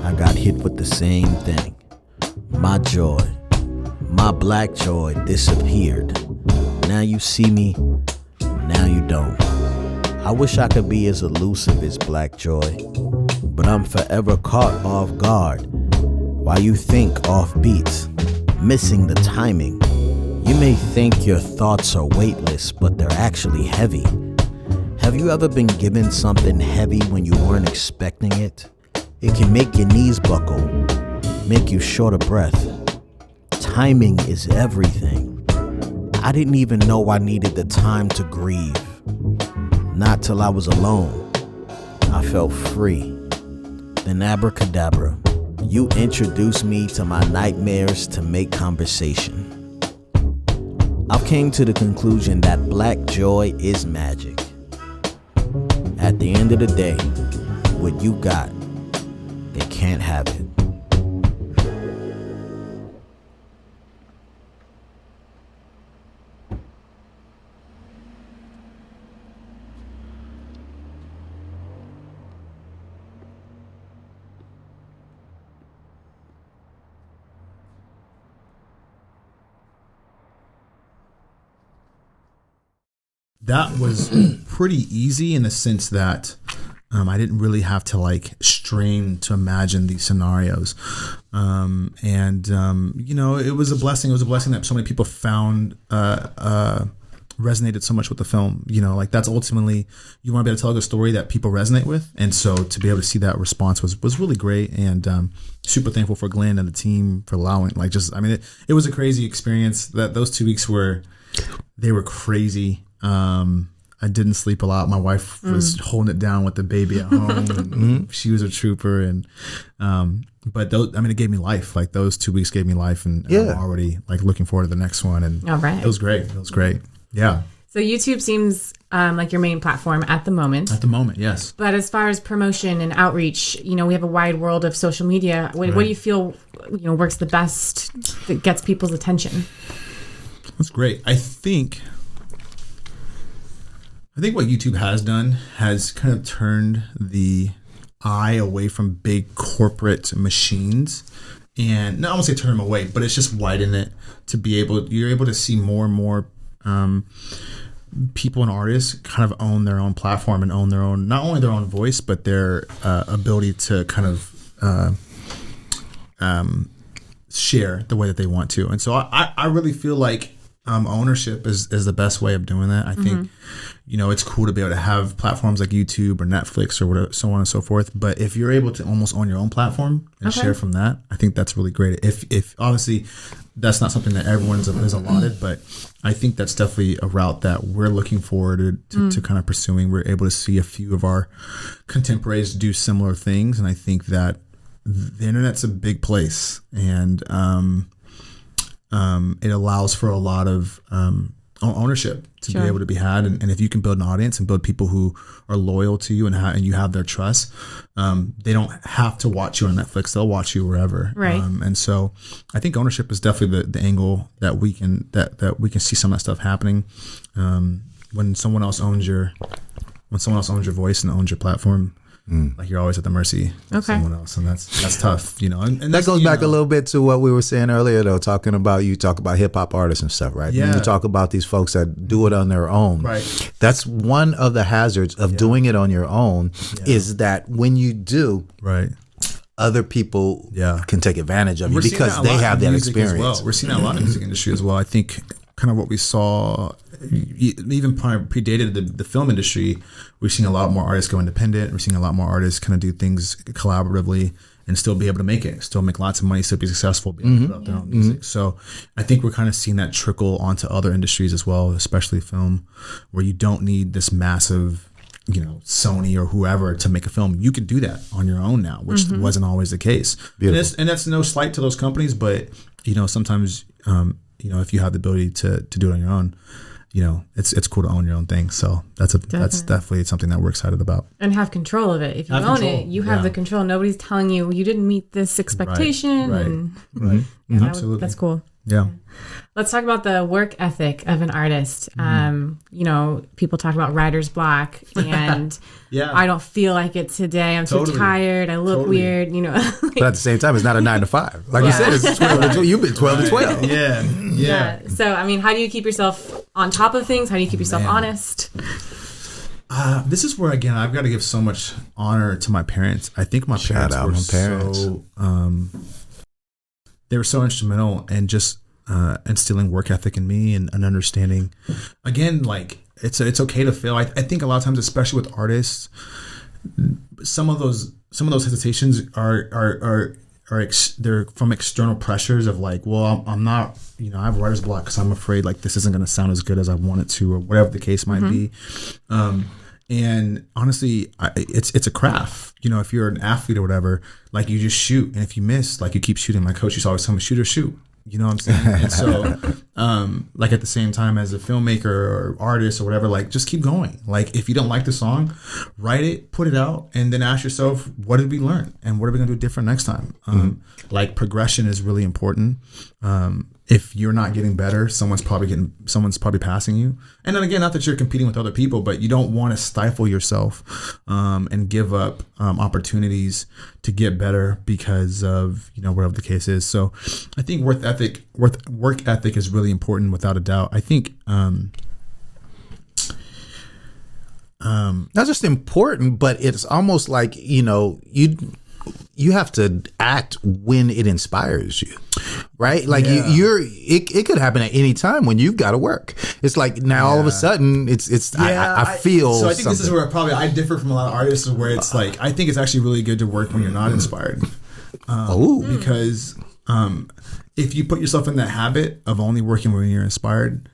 I got hit with the same thing. My joy, my black joy disappeared. Now you see me, now you don't. I wish I could be as elusive as Black Joy, but I'm forever caught off guard while you think off beat, missing the timing. You may think your thoughts are weightless, but they're actually heavy. Have you ever been given something heavy when you weren't expecting it? It can make your knees buckle, make you short of breath. Timing is everything. I didn't even know I needed the time to grieve. Not till I was alone. I felt free. Then abracadabra, you introduced me to my nightmares to make conversation. I've came to the conclusion that black joy is magic. At the end of the day, what you got, they can't have it. That was pretty easy in the sense that I didn't really have to like strain to imagine these scenarios. You know, it was a blessing. It was a blessing that so many people found resonated so much with the film. You know, like that's ultimately, you want to be able to tell a story that people resonate with. And so to be able to see that response was really great. And super thankful for Glenn and the team for allowing, like, just, I mean, it was a crazy experience. That those 2 weeks were crazy. I didn't sleep a lot. My wife was holding it down with the baby at home. And she was a trooper. And, but those, I mean, it gave me life. Like those 2 weeks gave me life, and I'm already like looking forward to the next one. And All right. It was great. It was great. Yeah. So YouTube seems like your main platform at the moment. At the moment, yes. But as far as promotion and outreach, we have a wide world of social media. What do you feel, works the best, that gets people's attention? That's great. I think what YouTube has done has kind of turned the eye away from big corporate machines. And I won't say turn them away, but it's just widen it to you're able to see more and more people and artists kind of own their own platform and own their own, not only their own voice, but their ability to kind of share the way that they want to. And so I really feel like ownership is the best way of doing that. I think, it's cool to be able to have platforms like YouTube or Netflix or whatever, so on and so forth. But if you're able to almost own your own platform and share from that, I think that's really great. If obviously that's not something that everyone's is allotted, but I think that's definitely a route that we're looking forward to kind of pursuing. We're able to see a few of our contemporaries do similar things. And I think that the internet's a big place, and it allows for a lot of ownership to be able to be had, and if you can build an audience and build people who are loyal to you and you have their trust, they don't have to watch you on Netflix; they'll watch you wherever. Right. And so, I think ownership is definitely the angle that we can see some of that stuff happening. When someone else owns your voice and owns your platform. Like you're always at the mercy of someone else, and that's tough, And that goes back a little bit to what we were saying earlier, though. You talk about hip hop artists and stuff, right? Yeah. And you talk about these folks that do it on their own. Right. That's one of the hazards of doing it on your own is that when you do, right, other people can take advantage of you because they have that experience. We're seeing that a lot in the music industry as well. I think kind of what we saw even predated the film industry. We've seen a lot more artists go independent. We're seeing a lot more artists kind of do things collaboratively and still be able to make it, still make lots of money, still be successful, be able to put out their own music. So I think we're kind of seeing that trickle onto other industries as well, especially film, where you don't need this massive, Sony or whoever to make a film. You can do that on your own now, which wasn't always the case. And that's no slight to those companies, but sometimes if you have the ability to do it on your own, it's cool to own your own thing. So that's definitely something that we're excited about. And have control of it. If you own it, you have the control. Nobody's telling you didn't meet this expectation. Right. Absolutely. That's cool. Yeah. Let's talk about the work ethic of an artist. People talk about writer's block, and I don't feel like it today. I'm too tired. I look weird. But at the same time, it's not a 9 to 5. Like you said, it's 12 to 12. You've been 12 to 12. Yeah. So, how do you keep yourself on top of things? How do you keep yourself honest? This is where, again, I've got to give so much honor to my parents. I think my parents were they were so instrumental in just instilling work ethic in me and an understanding. Again, like it's okay to fail. I think a lot of times, especially with artists, some of those hesitations are they're from external pressures of like, well, I'm not, I have writer's block because I'm afraid like this isn't going to sound as good as I want it to, or whatever the case might be. And honestly, it's a craft. If you're an athlete or whatever, like you just shoot, and if you miss, like you keep shooting. My coach used to always tell me, shoot or shoot. You know what I'm saying? And so, like at the same time, as a filmmaker or artist or whatever, like just keep going. Like if you don't like the song, write it, put it out, and then ask yourself, what did we learn, and what are we gonna do different next time? Like progression is really important. If you're not getting better, someone's probably passing you. And then again, not that you're competing with other people, but you don't want to stifle yourself and give up opportunities to get better because of whatever the case is. So I think work ethic is really important, without a doubt. I think not just important, but it's almost like you have to act when it inspires you, right? Like it could happen at any time when you've got to work. It's like now all of a sudden I feel. So I think this is where I differ from a lot of artists, where it's like I think it's actually really good to work when you're not inspired. Because if you put yourself in that habit of only working when you're inspired,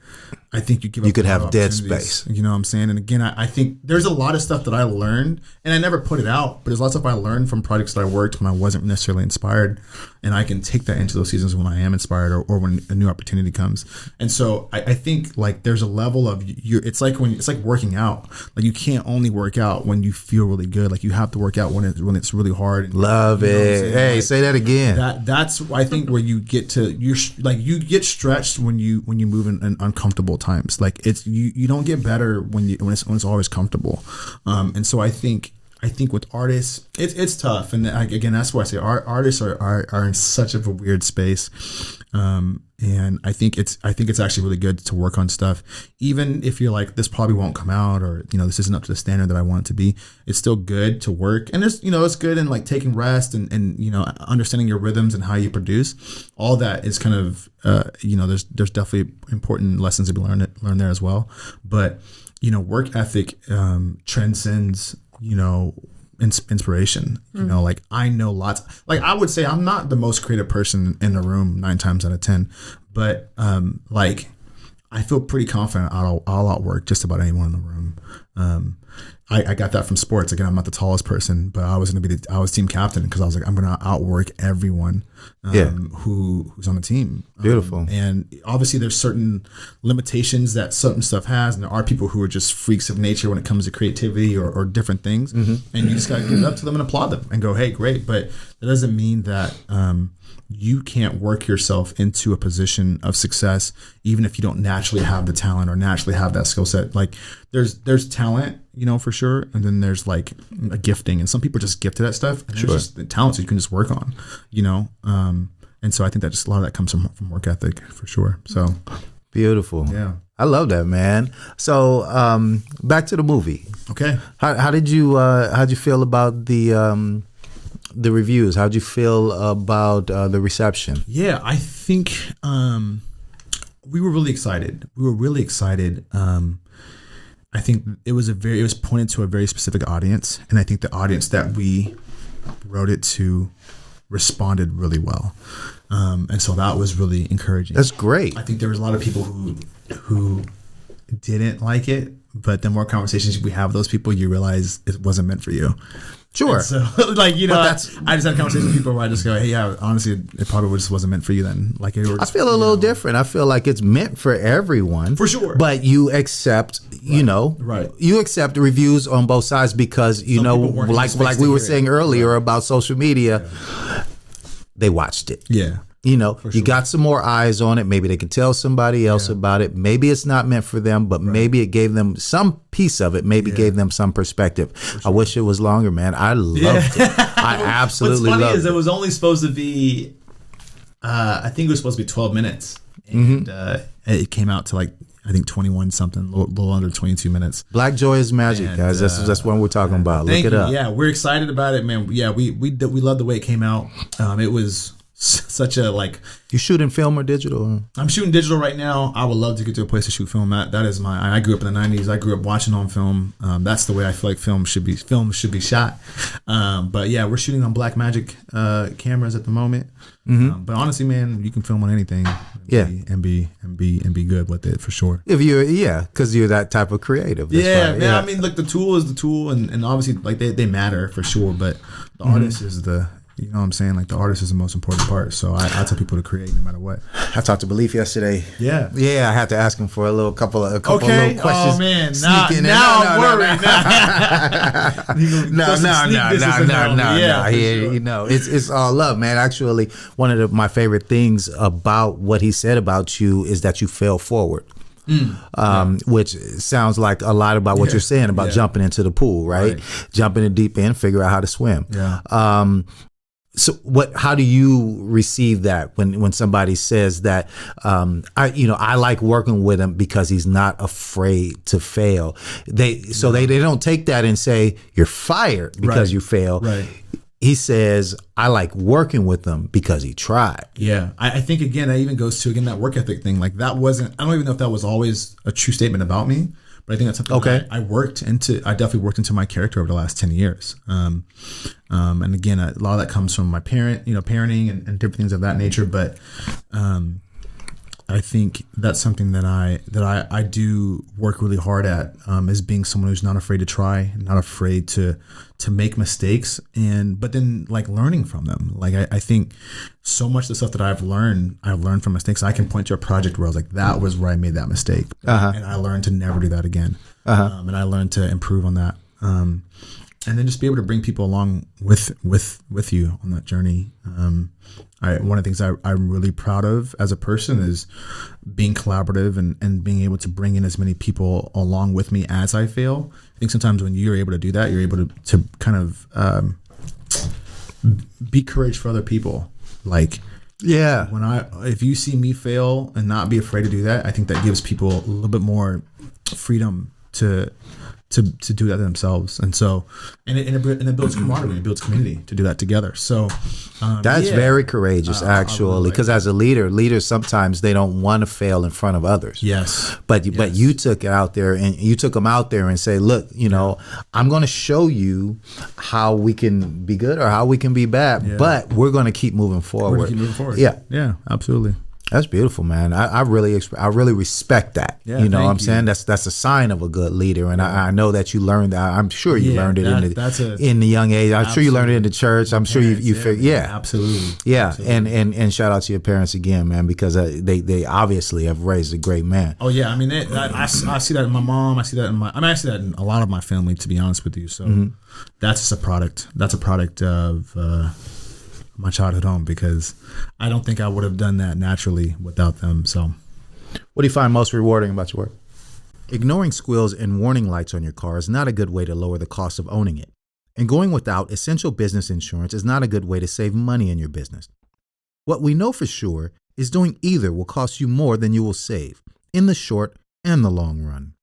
I think you give up. You could a lot have of dead opportunities. space. You know what I'm saying? And again, I think there's a lot of stuff that I learned, and I never put it out, but there's a lot of stuff I learned from projects that I worked when I wasn't necessarily inspired, and I can take that into those seasons when I am inspired or when a new opportunity comes. And so I think like there's a level of it's like working out. Like you can't only work out when you feel really good. Like you have to work out when it's really hard. And, Love it. Hey, say that again. That's I think where you get to you get stretched when you move in uncomfortable times. Like it's you don't get better when it's always comfortable. And so I think with artists it's tough, and again that's why I say artists are in such of a weird space. And I think it's actually really good to work on stuff, even if you're like, this probably won't come out, or this isn't up to the standard that I want it to be. It's still good to work, and there's it's good in like taking rest and understanding your rhythms and how you produce. All that is kind of there's definitely important lessons to be learned there as well. But work ethic transcends inspiration. Like I know lots. Like I would say I'm not the most creative person in the room 9 times out of 10, but like I feel pretty confident I'll outwork just about anyone in the room. I got that from sports. Again, I'm not the tallest person, but I was team captain because I was like, I'm going to outwork everyone who's on the team. Beautiful. And obviously there's certain limitations that certain stuff has, and there are people who are just freaks of nature when it comes to creativity or different things. And you just got to give it up to them and applaud them and go, hey, great. But that doesn't mean that you can't work yourself into a position of success, even if you don't naturally have the talent or naturally have that skill set. Like there's talent, for sure. And then there's like a gifting, and some people are just gifted at stuff. And there's just the talents you can just work on, And so I think that just a lot of that comes from work ethic for sure. So beautiful. Yeah. I love that, man. So back to the movie. Okay. How'd you feel about the reviews? How'd you feel about the reception? Yeah, I think we were really excited. I think it was pointed to a very specific audience, and I think the audience that we wrote it to responded really well. And so that was really encouraging. That's great. I think there was a lot of people who didn't like it, but the more conversations we have with those people, you realize it wasn't meant for you. Sure. And so I just had conversations with people where I just go, hey, yeah, honestly, it probably just wasn't meant for you then. Like I feel a little different. I feel like it's meant for everyone. For sure. But you accept, Right. You accept reviews on both sides because, like we were saying earlier about social media, they watched it. Yeah. You got some more eyes on it. Maybe they can tell somebody else about it. Maybe it's not meant for them, but maybe it gave them some piece of it. Maybe gave them some perspective. Sure. I wish it was longer, man. I loved it. I absolutely loved it. What's funny is it was only supposed to be, I think it was supposed to be 12 minutes. And it came out to like, I think 21 something, a little under 22 minutes. Black Joy is magic, and, guys. That's what we're talking about. Look it up. Yeah, we're excited about it, man. Yeah, we love the way it came out. It was such a like. You shooting film or digital? I'm shooting digital right now. I would love to get to a place to shoot film. That is I grew up in the 90s. I grew up watching on film. That's the way I feel like film should be shot. But yeah, we're shooting on Black Magic cameras at the moment. But honestly, man, you can film on anything. And be good with it for sure. If because you're that type of creative. That's man. Yeah. I mean, look, the tool is the tool, and obviously, like they matter for sure. But the artist is the. You know what I'm saying? Like the artist is the most important part. So I tell people to create no matter what. I talked to Beleaf yesterday. Yeah. Yeah, I had to ask him for a couple of little questions. Oh man, now I'm worried. No. It's all love, man. Actually, one of my favorite things about what he said about you is that you fell forward. Which sounds like a lot about what you're saying about jumping into the pool, right? Jump in the deep end, figure out how to swim. Yeah. So how do you receive that when somebody says that, I like working with him because he's not afraid to fail. They don't take that and say you're fired because you fail. Right. He says, I like working with him because he tried. Yeah. I think, again, that even goes to, that work ethic thing. Like that wasn't, I don't even know if that was always a true statement about me, but I think that's something that I definitely worked into my character over the last 10 years. And again, a lot of that comes from my parenting and different things of that nature. But I think that's something that I do work really hard at, is being someone who's not afraid to try, not afraid to make mistakes, but then like learning from them. Like I think so much of the stuff that I've learned from mistakes. I can point to a project where I was like, that was where I made that mistake, and I learned to never do that again, and I learned to improve on that, and then just be able to bring people along with you on that journey. One of the things I'm really proud of as a person is being collaborative and being able to bring in as many people along with me as I fail. I think sometimes when you're able to do that, you're able to kind of be courage for other people. Like, Yeah. if you see me fail and not be afraid to do that, I think that gives people a little bit more freedom to do that themselves, and it builds camaraderie, it builds community to do that together. So that's very courageous, actually, because as a leaders sometimes they don't want to fail in front of others. Yes, but you took it out there, and you took them out there and say, look, I'm going to show you how we can be good or how we can be bad, but we're going to keep moving forward. Yeah, absolutely. That's beautiful, man. I really respect that. Yeah, you know what I'm thank you. saying? That's a sign of a good leader. And I know that you learned that. I'm sure you learned it in the young age. I'm sure you learned it in the church. I'm sure you figured. Absolutely. Yeah. Absolutely. And shout out to your parents again, man, because they obviously have raised a great man. Oh yeah. I mean, I see that in my mom. I see that I see that in a lot of my family, to be honest with you. So that's just a product. That's a product of my childhood home, because I don't think I would have done that naturally without them. So what do you find most rewarding about your work? Ignoring squeals and warning lights on your car is not a good way to lower the cost of owning it. And going without essential business insurance is not a good way to save money in your business. What we know for sure is doing either will cost you more than you will save in the short and the long run.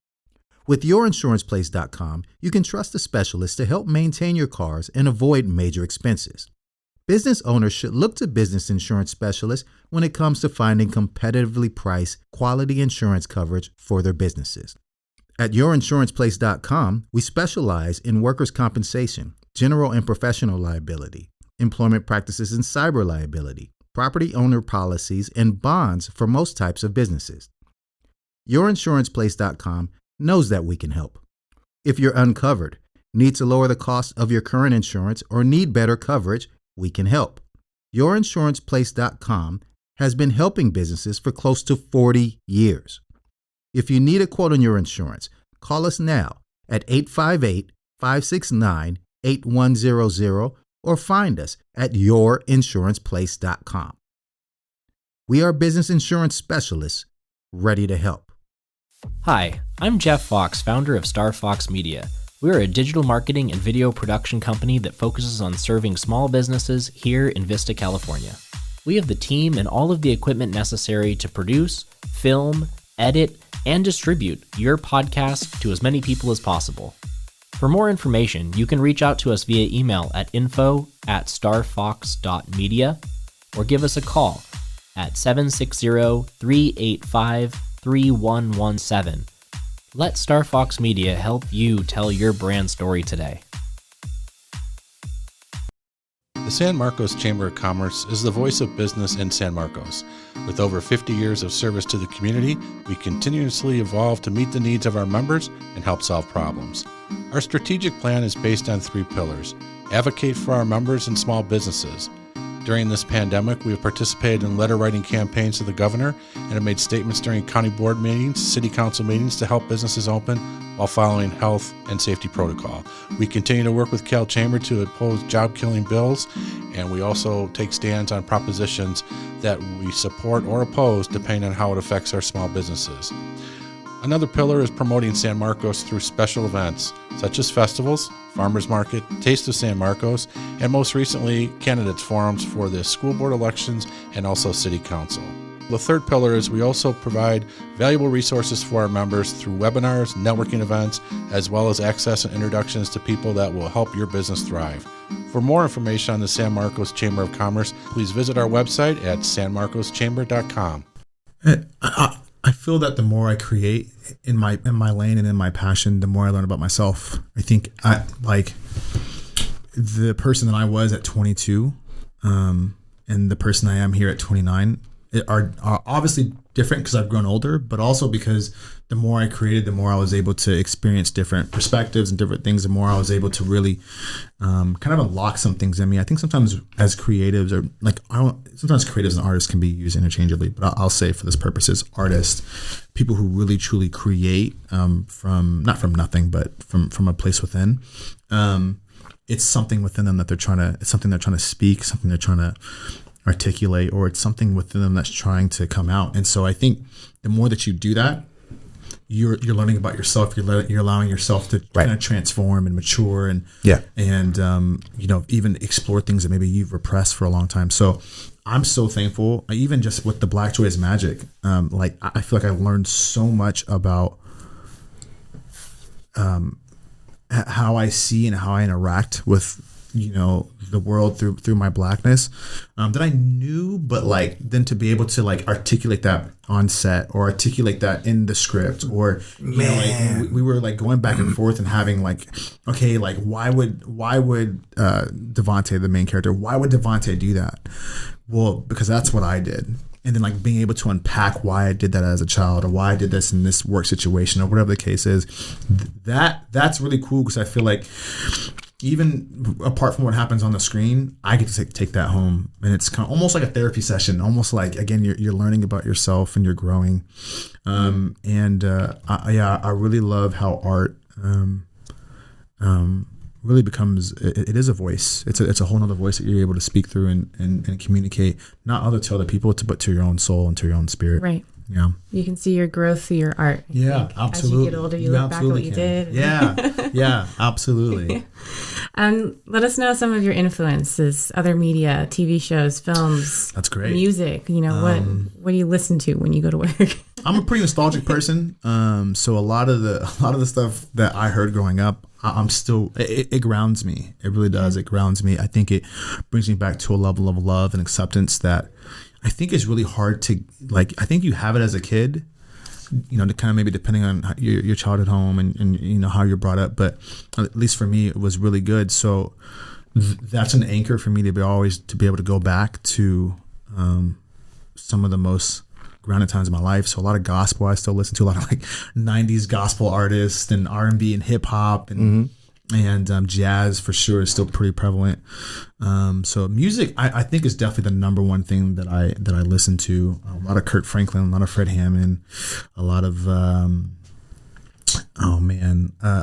With YourInsurancePlace.com, you can trust a specialist to help maintain your cars and avoid major expenses. Business owners should look to business insurance specialists when it comes to finding competitively priced, quality insurance coverage for their businesses. At YourInsurancePlace.com, we specialize in workers' compensation, general and professional liability, employment practices and cyber liability, property owner policies, and bonds for most types of businesses. YourInsurancePlace.com knows that we can help. If you're uncovered, need to lower the cost of your current insurance, or need better coverage, we can help. YourInsurancePlace.com has been helping businesses for close to 40 years. If you need a quote on your insurance, call us now at 858-569-8100 or find us at YourInsurancePlace.com. We are business insurance specialists ready to help. Hi, I'm Jeff Fox, founder of StarFox Media. We're a digital marketing and video production company that focuses on serving small businesses here in Vista, California. We have the team and all of the equipment necessary to produce, film, edit, and distribute your podcast to as many people as possible. For more information, you can reach out to us via email at info@starfox.media or give us a call at 760-385-3117. Let StarFox Media help you tell your brand story today. The San Marcos Chamber of Commerce is the voice of business in San Marcos. With over 50 years of service to the community, we continuously evolve to meet the needs of our members and help solve problems. Our strategic plan is based on 3 pillars: advocate for our members and small businesses. During this pandemic, we have participated in letter writing campaigns to the governor and have made statements during county board meetings, city council meetings to help businesses open while following health and safety protocol. We continue to work with Cal Chamber to oppose job-killing bills, and we also take stands on propositions that we support or oppose depending on how it affects our small businesses. Another pillar is promoting San Marcos through special events such as festivals, farmers market, Taste of San Marcos, and most recently, candidates forums for the school board elections and also city council. The third pillar is we also provide valuable resources for our members through webinars, networking events, as well as access and introductions to people that will help your business thrive. For more information on the San Marcos Chamber of Commerce, please visit our website at sanmarcoschamber.com. I feel that the more I create in my lane and in my passion, the more I learn about myself. I think the person that I was at 22, and the person I am here at 29 are obviously different because I've grown older, but also because the more I created, the more I was able to experience different perspectives and different things, the more I was able to really kind of unlock some things in me. I think sometimes as creatives, or sometimes creatives and artists can be used interchangeably, but I'll say for this purposes, artists, people who really truly create from not from nothing, but from a place within. It's something within them that it's something they're trying to speak, something they're trying to articulate, or it's something within them that's trying to come out. And so I think the more that you do that, you're learning about yourself. You're allowing yourself to kind of transform and mature and even explore things that maybe you've repressed for a long time. So I'm so thankful, even just with the Black Joy is Magic. I feel like I've learned so much about how I see and how I interact with the world through my Blackness that I knew, but then to be able to articulate that on set or articulate that in the script, or we were going back and forth and having why would Devontae, the main character, why would Devontae do that? Well, because that's what I did. And then being able to unpack why I did that as a child, or why I did this in this work situation, or whatever the case is, that's really cool, because I feel like even apart from what happens on the screen, I get to take that home, and it's kind of almost like a therapy session, almost like, again, you're learning about yourself and you're growing. I really love how art really becomes, it is a voice. It's a whole nother voice that you're able to speak through and communicate, not to other people, but to your own soul and to your own spirit. Right. Yeah. You can see your growth through your art. Yeah, absolutely. As you get older, you look back at what you did. Yeah, absolutely. Let us know some of your influences, other media, TV shows, films. That's great. Music. What do you listen to when you go to work? I'm a pretty nostalgic person. So a lot of the stuff that I heard growing up, I'm still, it grounds me. It really does. It grounds me. I think it brings me back to a level of love and acceptance that I think is really hard to, I think you have it as a kid, to kind of maybe depending on your childhood home and how you're brought up. But at least for me, it was really good. So that's an anchor for me to be able to go back to some of the most grounded times of my life. So a lot of gospel I still listen to, a lot of 90s gospel artists and R&B and hip hop and jazz for sure is still pretty prevalent. So music, I think, is definitely the number one thing that I listen to. A lot of Kirk Franklin, a lot of Fred Hammond, a lot of I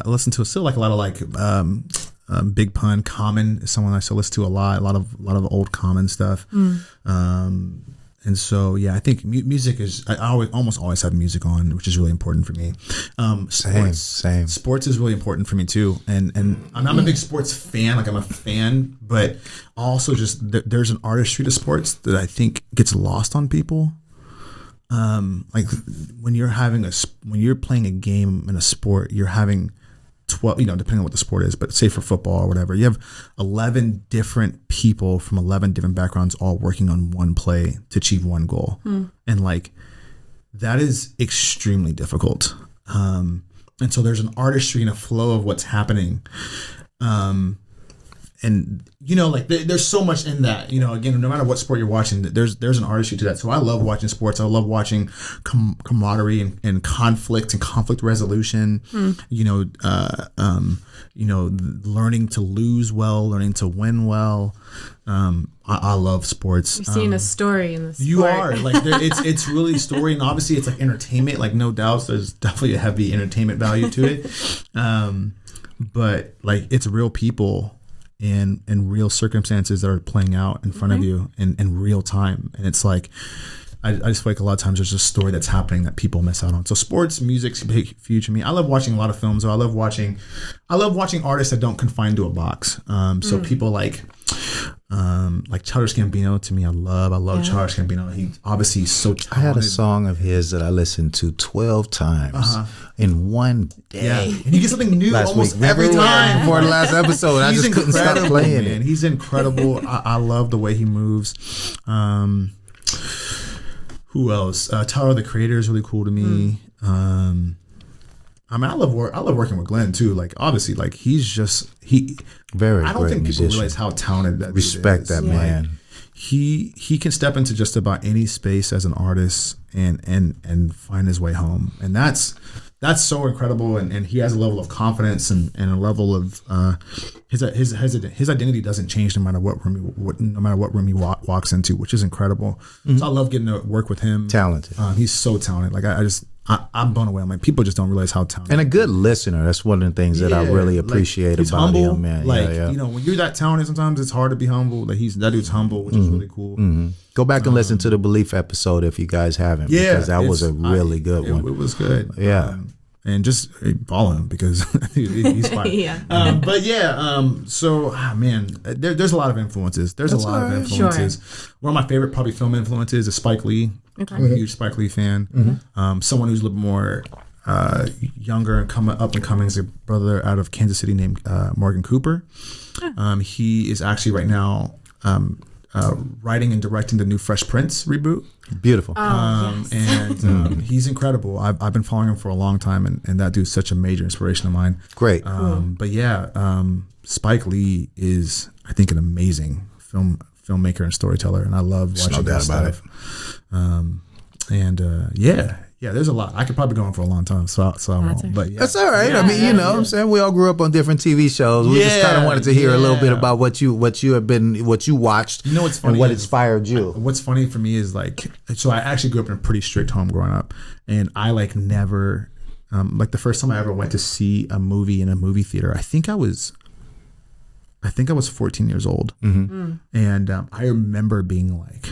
listen to still a lot of Big Pun. Common is someone I still listen to a lot of old Common stuff. And so, I think music is, I almost always have music on, which is really important for me. Same. Sports is really important for me too. And I'm not a big sports fan, I'm a fan, but also just there's an artistry to sports that I think gets lost on people. When you're playing a game in a sport, you're having 12, depending on what the sport is, but say for football or whatever, you have 11 different people from 11 different backgrounds all working on one play to achieve one goal. And that is extremely difficult. And so there's an artistry and a flow of what's happening. And there's so much in that, again, no matter what sport you're watching, there's an artistry to that. So I love watching sports. I love watching camaraderie and conflict resolution, learning to lose well, learning to win well. I love sports. You're seeing a story in the sport. You are it's really story, and obviously it's entertainment, no doubt. There's definitely a heavy entertainment value to it. But it's real people and real circumstances that are playing out in front of you in real time. And it's I just feel a lot of times there's a story that's happening that people miss out on. So sports, music's huge for me. I love watching a lot of films. I love watching artists that don't confine to a box. So people like Childish Gambino, to me, I love Childish Gambino. He obviously is so talented. I had a song of his that I listened to 12 times in one day. Yeah. And you get something new almost every time. Before the last episode, I just couldn't stop playing it. He's incredible. I love the way he moves. Who else? Tyler, the Creator, is really cool to me. I love working with Glenn too. Obviously, he's just very. I don't think people realize how talented that respect dude is. that man. he can step into just about any space as an artist and find his way home, and that's so incredible. And he has a level of confidence and a level of his identity doesn't change no matter what room he walks into, which is incredible. So I love getting to work with him. Talented. He's so talented. Like I'm blown away. I'm like, people just don't realize how talented. And a good listener. That's one of the things that I really appreciate he's about humble. him, man. Like, you know, when you're that talented, sometimes it's hard to be humble. Like that dude's humble, which is really cool. Go back and listen to the Beleaf episode if you guys haven't. Yeah, because that was a really good one. It was good. Yeah. And just follow him because he's fine. Yeah. But yeah, so man, there's a lot of influences. There's a lot of influences. Sure. One of my favorite probably film influences is Spike Lee. Okay. I'm a huge Spike Lee fan. Someone who's a little more younger and up and coming is a brother out of Kansas City named Morgan Cooper. He is actually right now writing and directing the new Fresh Prince reboot. Beautiful. Yes. And he's incredible. I've been following him for a long time, and that dude's such a major inspiration of mine. Great. But yeah, Spike Lee is, I think, an amazing filmmaker and storyteller, and I love watching that stuff. Yeah, there's a lot. I could probably go on for a long time, so I won't. But yeah, that's all right. I mean, you know, what I'm saying, we all grew up on different TV shows. We just kind of wanted to hear a little bit about what you watched, You know what's funny? and what inspired you. What's funny for me is like, so I actually grew up in a pretty strict home growing up, and I like never, like the first time I ever went to see a movie in a movie theater, I think I was 14 years old, and I remember being like,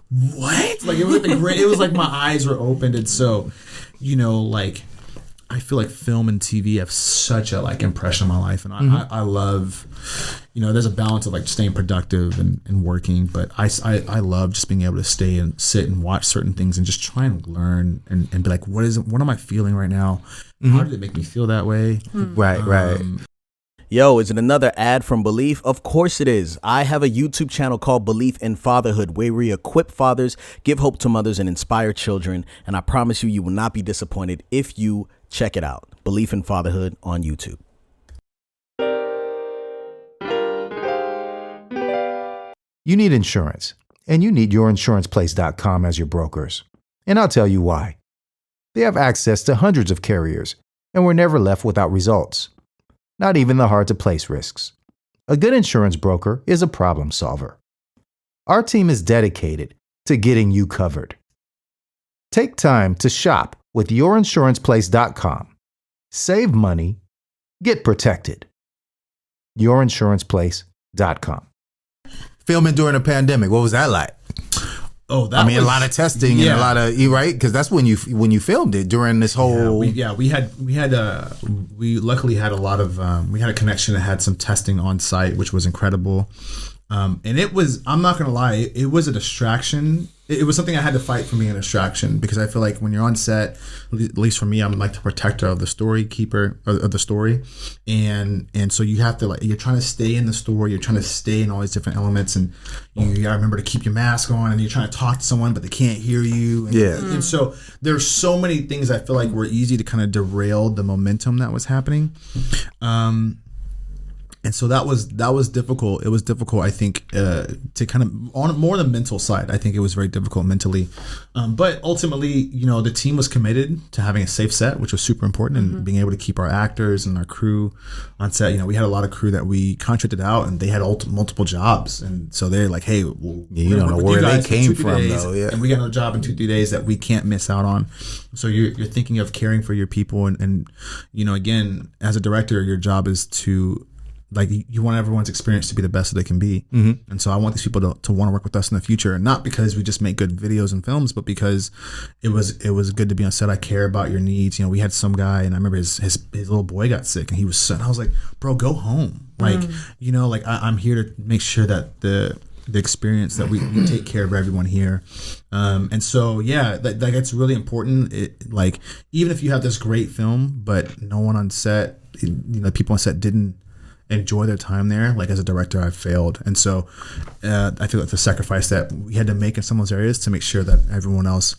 what? Like, it was like it was like my eyes were opened. And so, you know, like, I feel like film and TV have such a like impression on my life, and I love, you know, there's a balance of like staying productive and working, but I love just being able to stay and sit and watch certain things and just try and learn and be like, what am I feeling right now? How did it make me feel that way? Right. Yo, is it another ad from Beleaf? Of course it is. I have a YouTube channel called Beleaf In Fatherhood, where we equip fathers, give hope to mothers, and inspire children. And I promise you will not be disappointed if you check it out. Beleaf In Fatherhood on YouTube. You need insurance, and you need YourInsurancePlace.com as your brokers. And I'll tell you why. They have access to hundreds of carriers, and we're never left without results. Not even the hard-to-place risks. A good insurance broker is a problem solver. Our team is dedicated to getting you covered. Take time to shop with YourInsurancePlace.com. Save money. Get protected. YourInsurancePlace.com. Filming during a pandemic, what was that like? Oh, a lot of testing and a lot of, right? Because that's when you filmed it during this whole. We luckily had a lot of we had a connection that had some testing on site, which was incredible. And it was, I'm not gonna lie, it was a distraction. It was something I had to fight from being a distraction, because I feel like when you're on set, at least for me, I'm like the protector of the story, keeper of the story, and so you have to, like, you're trying to stay in the story, you're trying to stay in all these different elements, and you gotta remember to keep your mask on, and you're trying to talk to someone but they can't hear you, and so there's so many things I feel like were easy to kind of derail the momentum that was happening. And so that was difficult. It was difficult, I think, to kind of, on more the mental side, I think it was very difficult mentally. But ultimately, you know, the team was committed to having a safe set, which was super important, and being able to keep our actors and our crew on set. You know, we had a lot of crew that we contracted out, and they had multiple jobs. And so they're like, hey, you don't know where they came from, though. Yeah. And we got a job in 2-3 days that we can't miss out on. So you're thinking of caring for your people. And you know, again, as a director, your job is to, like, you want everyone's experience to be the best that they can be. And so I want these people to want to work with us in the future, not because we just make good videos and films, but because it was good to be on set. I care about your needs. You know, we had some guy, and I remember his little boy got sick, and I was like, bro, go home. Like, you know, like I'm here to make sure that the experience that we take care of everyone here. And so, yeah, like it's really important. Like, even if you have this great film, but no one on set, you know, people on set didn't enjoy their time there, like, as a director, I failed. And so I feel like the sacrifice that we had to make in some of those areas to make sure that everyone else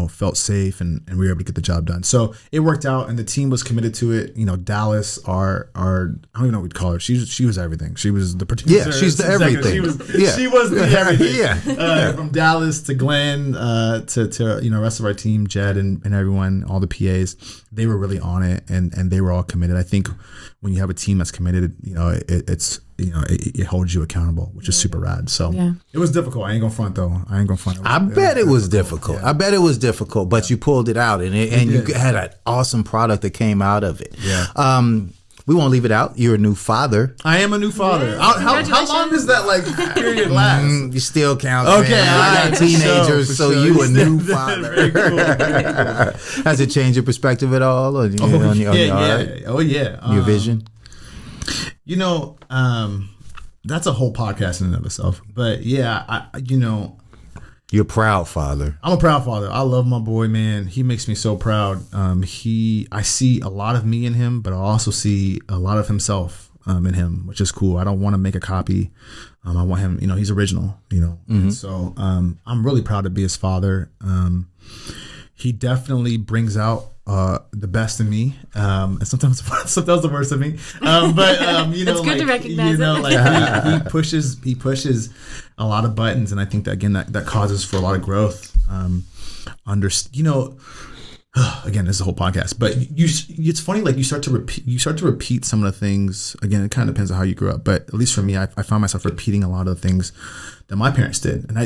felt safe and we were able to get the job done. So it worked out, and the team was committed to it. Dallas, our I don't even know what we'd call her. She was everything. She was the producer. Yeah, she's the everything. She was the everything. Yeah. From Dallas to Glenn to the rest of our team, Jed and everyone, all the PAs, they were really on it, and they were all committed. I think when you have a team that's committed, it holds you accountable, which is super rad. So it was difficult. I ain't gonna front though. I bet it was difficult. Yeah. I bet it was difficult, but you pulled it out, and you had an awesome product that came out of it. Yeah. We won't leave it out. You're a new father. I am a new father. Yeah. How long does that period last? You still count. Okay, man. You got teenagers, so you a new father. Very cool. Has it changed your perspective at all? Or on your heart? Oh yeah. Your vision. That's a whole podcast in and of itself. But yeah, you're a proud father. I'm a proud father. I love my boy, man. He makes me so proud. I see a lot of me in him, but I also see a lot of himself in him, which is cool. I don't want to make a copy. I want him, he's original, And so I'm really proud to be his father. He definitely brings out the best in me, and sometimes the worst of me. But it's good to recognize it. He pushes a lot of buttons, and I think that again that causes for a lot of growth. Again, this is a whole podcast, but it's funny. Like you start to repeat some of the things. Again, it kind of depends on how you grew up, but at least for me, I find myself repeating a lot of the things that my parents did, and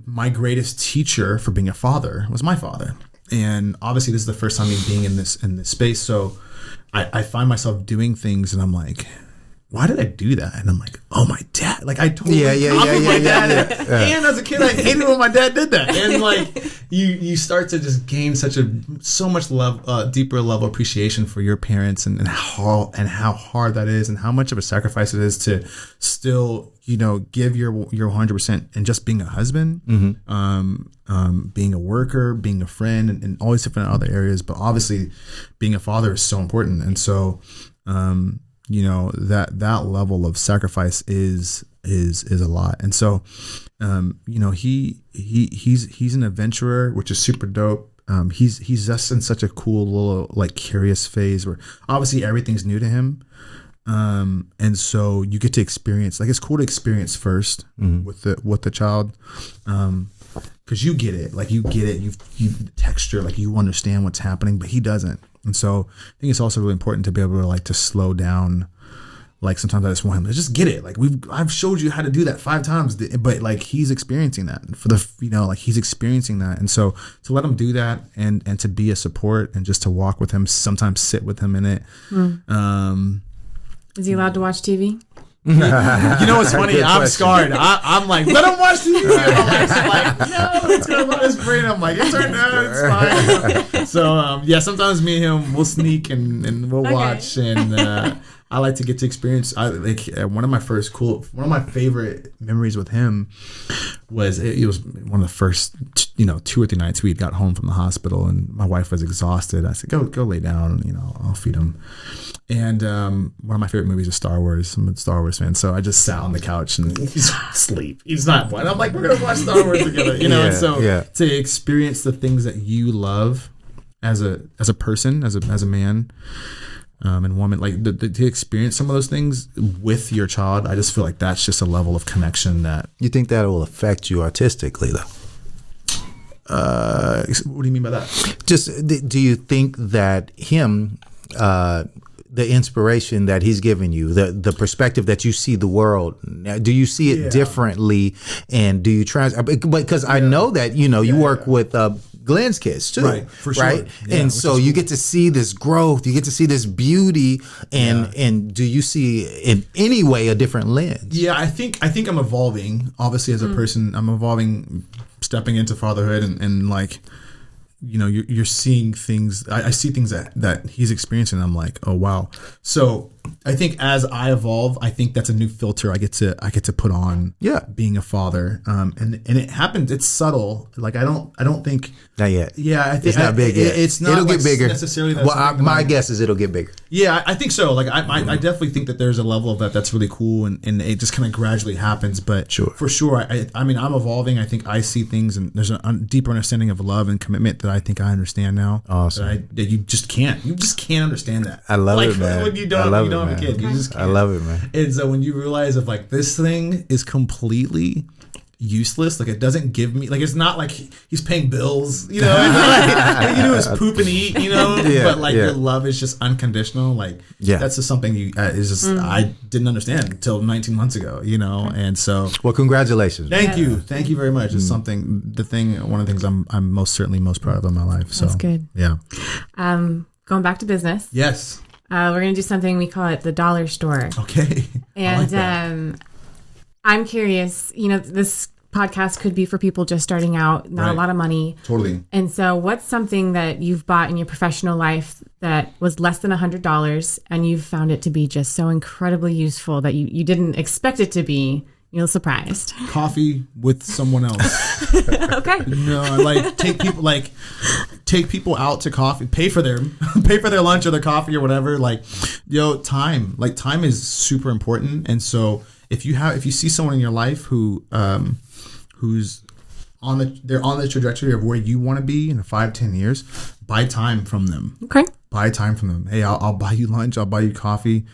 my greatest teacher for being a father was my father. And obviously this is the first time me being in this space. So I find myself doing things and I'm like, why did I do that? And I'm like, oh, my dad. Like I totally copied my dad. And as a kid, I hated when my dad did that. And you start to just gain so much love, deeper level appreciation for your parents and how hard that is and how much of a sacrifice it is to still, give your 100% and just being a husband, being a worker, being a friend, and all these different other areas. But obviously being a father is so important. And so, that level of sacrifice is a lot. And so, he's an adventurer, which is super dope. He's just in such a cool little curious phase where obviously everything's new to him. And so you get to experience, it's cool to experience first with the child. Cause you get it, you texture, you understand what's happening, but he doesn't. And so I think it's also really important to be able to to slow down. Sometimes I just want him to just get it. I've showed you how to do that 5 times, but he's experiencing that he's experiencing that. And so to let him do that and to be a support and just to walk with him, sometimes sit with him in it. Is he allowed to watch TV? You know what's funny? I'm scarred. I'm like, let him watch TV. I'm no, it's gonna run his brain. I'm like, it's fine. So sometimes me and him will sneak and we'll watch, and I like to get to experience. One of my favorite memories with him was it was one of the first 2 or 3 nights we got home from the hospital, and my wife was exhausted. I said, go lay down, I'll feed him. And one of my favorite movies is Star Wars. I'm a Star Wars fan, so I just sat on the couch and he's asleep. He's not. And I'm like, we're gonna watch Star Wars together, And so to experience the things that you love as a person, as a man. And woman, to experience some of those things with your child, I just feel like that's just a level of connection that. You think that will affect you artistically, though? What do you mean by that? Just, do you think that him, the inspiration that he's given you, the perspective that you see the world, do you see it differently? And do you try? Because I know that you work with Glenn's kids too, right? For sure, right? Yeah, and so you get to see this growth, you get to see this beauty, and do you see in any way a different lens? Yeah, I think I'm evolving. Obviously, as a person, I'm evolving, stepping into fatherhood, and you're seeing things. I see things that he's experiencing. And I'm like, oh wow. So I think as I evolve, I think that's a new filter I get to put on. Yeah. Being a father, and it happens. It's subtle. Like I don't think Not yet. Yeah, I think It's not big yet. It's not. It'll like get bigger. Necessarily. That's My guess is it'll get bigger. Yeah, I think so. Like I definitely think that there's a level of that's really cool, and it just kind of gradually happens. But for sure, I mean, I'm evolving. I think I see things, and there's a deeper understanding of love and commitment that I think I understand now. Awesome. That you just can't understand that. I love it, man. When you don't have a kid, you just can't. I love it, man. And so when you realize of like this thing is completely useless, like it doesn't give me, like it's not like he's paying bills, you know, like, you know, is poop and eat, you know, but like your love is just unconditional. Like that's just something you is just I didn't understand until 19 months ago, you know. And so well, congratulations. Thank you very much. It's something one of the things I'm most proud of in my life. So that's good. Yeah. Going back to business. Yes. We're gonna do something we call it the dollar store. Okay. And I'm curious, you know, this podcast could be for people just starting out, not a lot of money. Totally. And so what's something that you've bought in your professional life that was less than $100 and you've found it to be just so incredibly useful that you didn't expect it to be? You're surprised. Coffee with someone else. Okay. No, like take people out to coffee, pay for their lunch or their coffee or whatever. Like, time. Like time is super important. And so if you see someone in your life who's on the trajectory of where you want to be in 5-10 years, buy time from them. Okay. Buy time from them. Hey, I'll buy you lunch. I'll buy you coffee.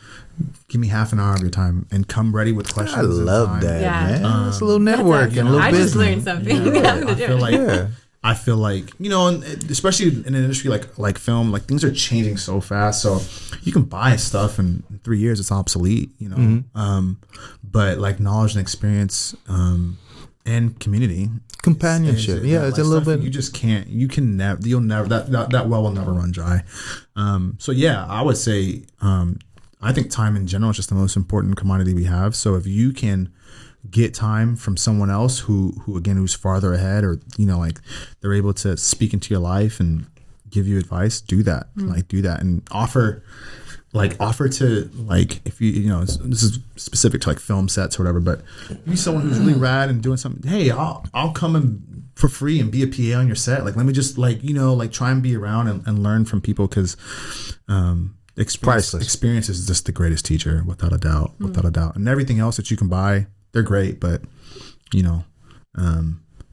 Give me half an hour of your time and come ready with questions. I love that, man. It's a little networking, a little I business. just learned something. Yeah, I'm gonna do it. I feel like, you know, and especially in an industry like film, like things are changing so fast. So you can buy stuff and in 3 years it's obsolete, you know. Mm-hmm. But like knowledge and experience and community, companionship, it's a little bit. You just can't. You'll never. That well will never run dry. So yeah, I would say. I think time in general is just the most important commodity we have. So if you can get time from someone else who's farther ahead, or you know, like they're able to speak into your life and give you advice, do that. Like do that and offer to, like, if you know, this is specific to like film sets or whatever, but be someone who's really rad and doing something. Hey, I'll come and for free and be a PA on your set. Like, let me just try and be around and learn from people, because experience is just the greatest teacher, without a doubt. And everything else that you can buy, they're great, but you know,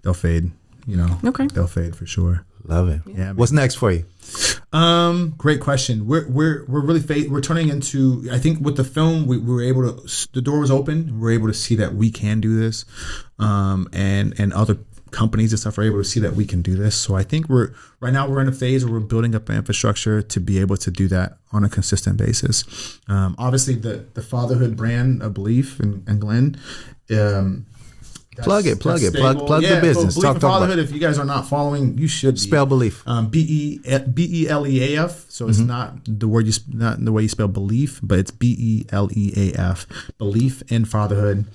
they'll fade. You know, they'll fade for sure. Love it. Yeah. What's next for you? Great question. We're really we're turning into, I think with the film, we were able to, the door was open. We're able to see that we can do this, and other companies and stuff are able to see that we can do this. So I think we're in a phase where we're building up an infrastructure to be able to do that on a consistent basis. Obviously the fatherhood brand of Beleaf and Glenn. Plug the business. Beleaf In Fatherhood. If you guys are not following, you should spell Beleaf. BELEAF. So it's not the word not the way you spell belief, but it's BELEAF. Beleaf In Fatherhood.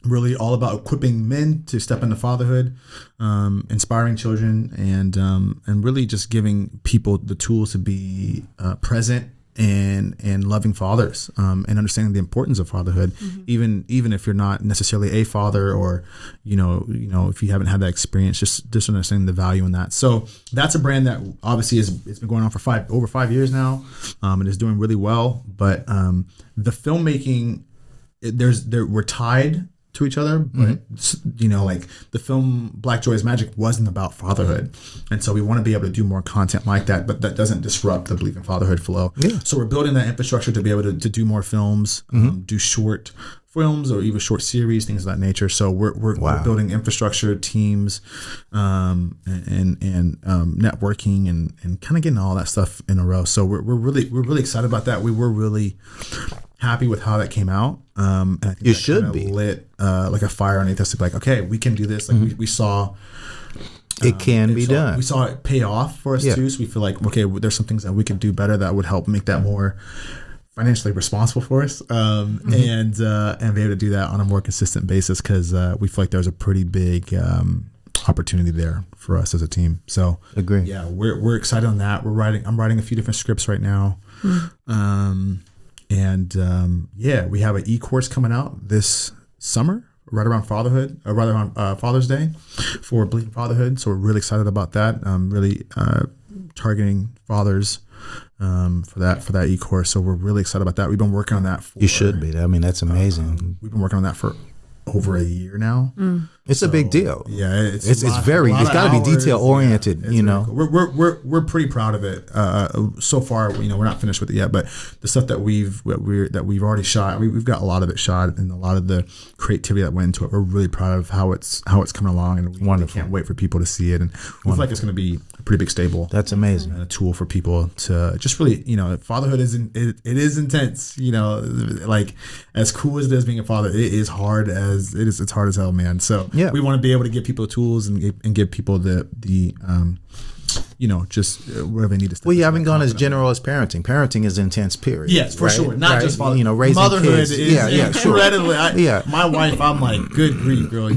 Really all about equipping men to step into fatherhood, inspiring children, and really just giving people the tools to be present and loving fathers, and understanding the importance of fatherhood, even if you're not necessarily a father, or you know if you haven't had that experience, just understanding the value in that. So that's a brand that obviously it's been going on for over 5 years now, and is doing really well. But the filmmaking, we're tied to each other, but you know, like the film Black Joy is Magic wasn't about fatherhood, and so we want to be able to do more content like that, but that doesn't disrupt the Beleaf In Fatherhood flow. So we're building that infrastructure to be able to do more films, do short films or even short series, things of that nature. So we're building infrastructure, teams, and networking, and kind of getting all that stuff in a row. So we're really excited about that. We were really happy with how that came out. And I think it should be lit like a fire underneath us to be like, okay, we can do this. Like we saw it can be done. We saw it pay off for us too. So we feel like, okay, there's some things that we could do better that would help make that more financially responsible for us, and be able to do that on a more consistent basis, because we feel like there's a pretty big opportunity there for us as a team. So agree. Yeah, we're excited on that. I'm writing a few different scripts right now. And we have an e-course coming out this summer, right around fatherhood, or right around Father's Day, for Beleaf In Fatherhood. So we're really excited about that. Really targeting fathers for that e-course. So we're really excited about that. We've been working on that. You should be. I mean, that's amazing. We've been working on that for over a year now. It's a big deal. Yeah, it's it's got to be detail oriented. Yeah, cool. We're pretty proud of it. So far, we're not finished with it yet, but the stuff that we've already shot, we've got a lot of it shot, and a lot of the creativity that went into it. We're really proud of how it's coming along, and we really can't wait for people to see it. And we feel like it's going to be a pretty big staple. That's amazing. And a tool for people to just really, fatherhood it is intense. Like as cool as it is being a father, it is hard as it is. It's hard as hell, man. So we want to be able to give people tools and give people the just wherever they need to. Well, you haven't gone as general as parenting. Parenting is intense, period. Yes, for sure. Not just father. Raising motherhood kids. is incredibly. Sure. My wife, I'm like, good grief, girl.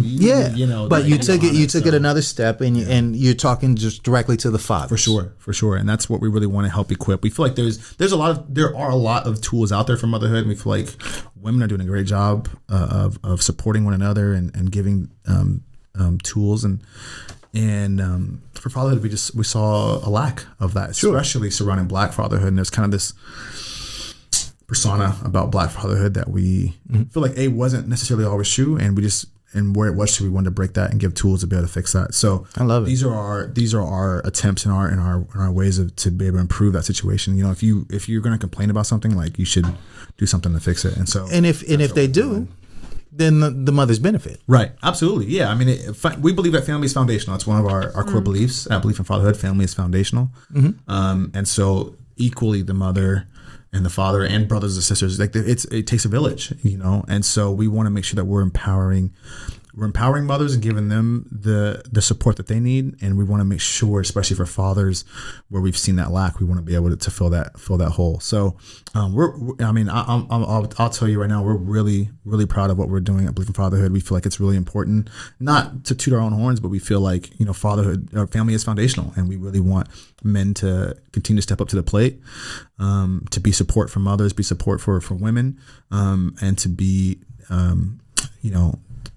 But you took it another step, and you're talking just directly to the father. For sure, and that's what we really want to help equip. We feel like there are a lot of tools out there for motherhood, and we feel like women are doing a great job of supporting one another and giving tools and for fatherhood, we saw a lack of that, especially surrounding Black fatherhood. And there's kind of this persona about Black fatherhood that we feel like wasn't necessarily always true, and where it was true, we wanted to break that and give tools to be able to fix that. So I love it. These are our attempts in our ways to be able to improve that situation. If you're going to complain about something, like, you should do something to fix it. And so if they do, then the mothers benefit. Right. Absolutely. Yeah. I mean, we believe that family is foundational. It's one of our core beliefs at Beleaf In Fatherhood. Family is foundational. And so equally the mother and the father and brothers and sisters, like it takes a village, and so we want to make sure that we're empowering mothers and giving them the support that they need, and we want to make sure, especially for fathers, where we've seen that lack, we want to be able to fill that hole. So I'll tell you right now, we're really, really proud of what we're doing at Beleaf In Fatherhood. We feel like it's really important, not to toot our own horns, but we feel like fatherhood, our family is foundational, and we really want men to continue to step up to the plate, to be support for mothers, be support for women, and to be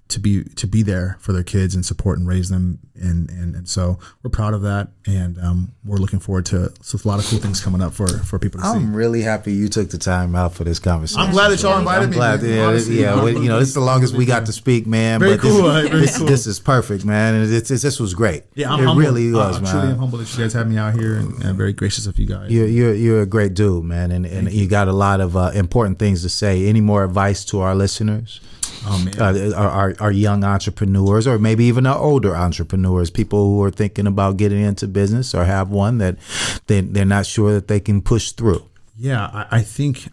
to be there for their kids and support and raise them, and so we're proud of that, and we're looking forward to a lot of cool things coming up for people to see. I'm really happy you took the time out for this conversation. I'm glad that y'all invited me. I'm glad, this is the longest we got to speak, man. Very cool. This is perfect, man, and this was great. Yeah, I'm humbled. Really was, man. Truly, I'm humbled that you guys had me out here, and very gracious of you guys. You're a great dude, man, and you got a lot of important things to say. Any more advice to our listeners? Oh, man. Our young entrepreneurs, or maybe even our older entrepreneurs, people who are thinking about getting into business or have one that they're not sure that they can push through. Yeah, I think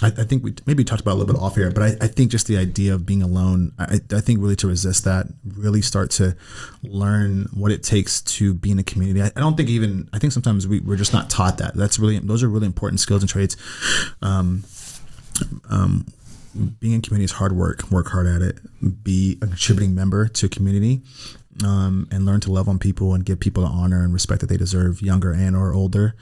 I think we maybe talked about it a little bit off here, but I think just the idea of being alone, I think really to resist that, really start to learn what it takes to be in a community. I think sometimes we're just not taught that. Those are really important skills and traits. Being in community is hard work hard at it, be a contributing member to a community, and learn to love on people and give people the honor and respect that they deserve, younger and or older,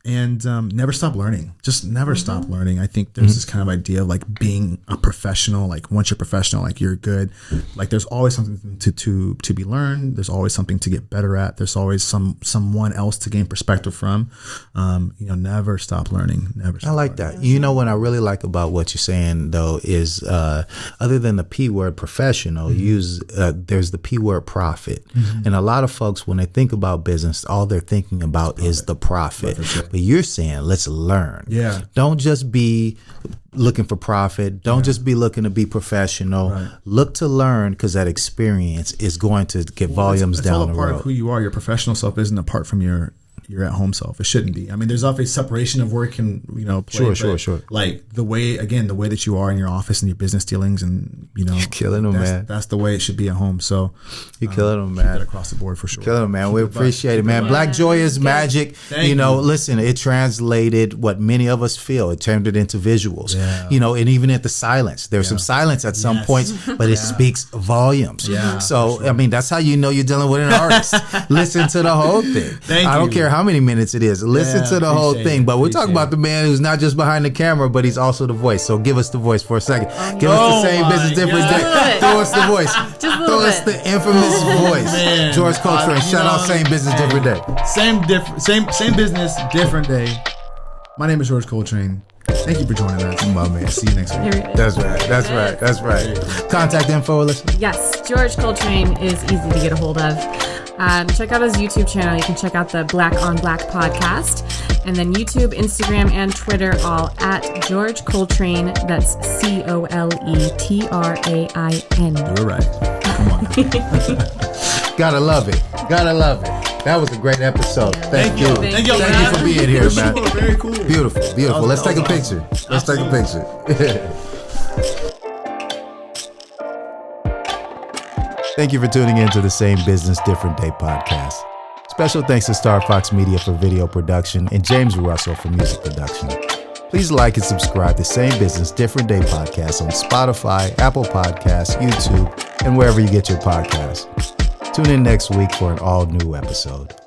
and never stop learning. Just never stop learning. I think there's this kind of idea of like being a professional, like once you're professional, like you're good. Like there's always something to be learned. There's always something to get better at. There's always someone else to gain perspective from. Never stop learning. Never stop I like learning. that. What I really like about what you're saying though is other than the P word professional, there's the P word profit. And a lot of folks, when they think about business, all they're thinking about is the profit. But you're saying, let's learn. Yeah. Don't just be looking for profit. Don't just be looking to be professional. Right. Look to learn, because that experience is going to get volumes it's down all the a part road. of who you are. Your professional self isn't apart from your at-home self. It shouldn't be. I mean, there's obviously separation of work and play, sure. Like the way that you are in your office and your business dealings, and you're killing them, man. That's the way it should be at home. So you're killing them, man. Across the board for sure. Killing them, man. We appreciate it, man. Black joy is magic. Thank you. Listen, it translated what many of us feel. It turned it into visuals. Yeah. And even at the silence, there's some silence at some points, but it speaks volumes. Yeah, So sure. I mean, that's how you know you're dealing with an artist. Listen to the whole thing. Thank I don't you. care how many minutes it is. Listen to the whole thing. But we're talking about the man who's not just behind the camera, but he's also the voice. So give us the voice for a second. Give us the same business, different day. Throw us the voice. Throw us the infamous voice. Man, George Coletrain. Shout out Same Business, Different Day. Same business, different day. My name is George Coletrain. Thank you for joining us. My man. See you next week. That's right. Contact info, Alyssa. Yes, George Coletrain is easy to get a hold of. Check out his YouTube channel. You can check out the Black on Black podcast. And then YouTube, Instagram, and Twitter, all at George Coletrain. That's COLETRAIN. You're right. Come on. Gotta love it. That was a great episode. Thank you. Thank you for being here, man. Sure, very cool. Beautiful. Let's take a picture. Thank you for tuning in to the Same Business, Different Day podcast. Special thanks to StarFox Media for video production and James Russell for music production. Please like and subscribe to Same Business, Different Day podcast on Spotify, Apple Podcasts, YouTube, and wherever you get your podcasts. Tune in next week for an all-new episode.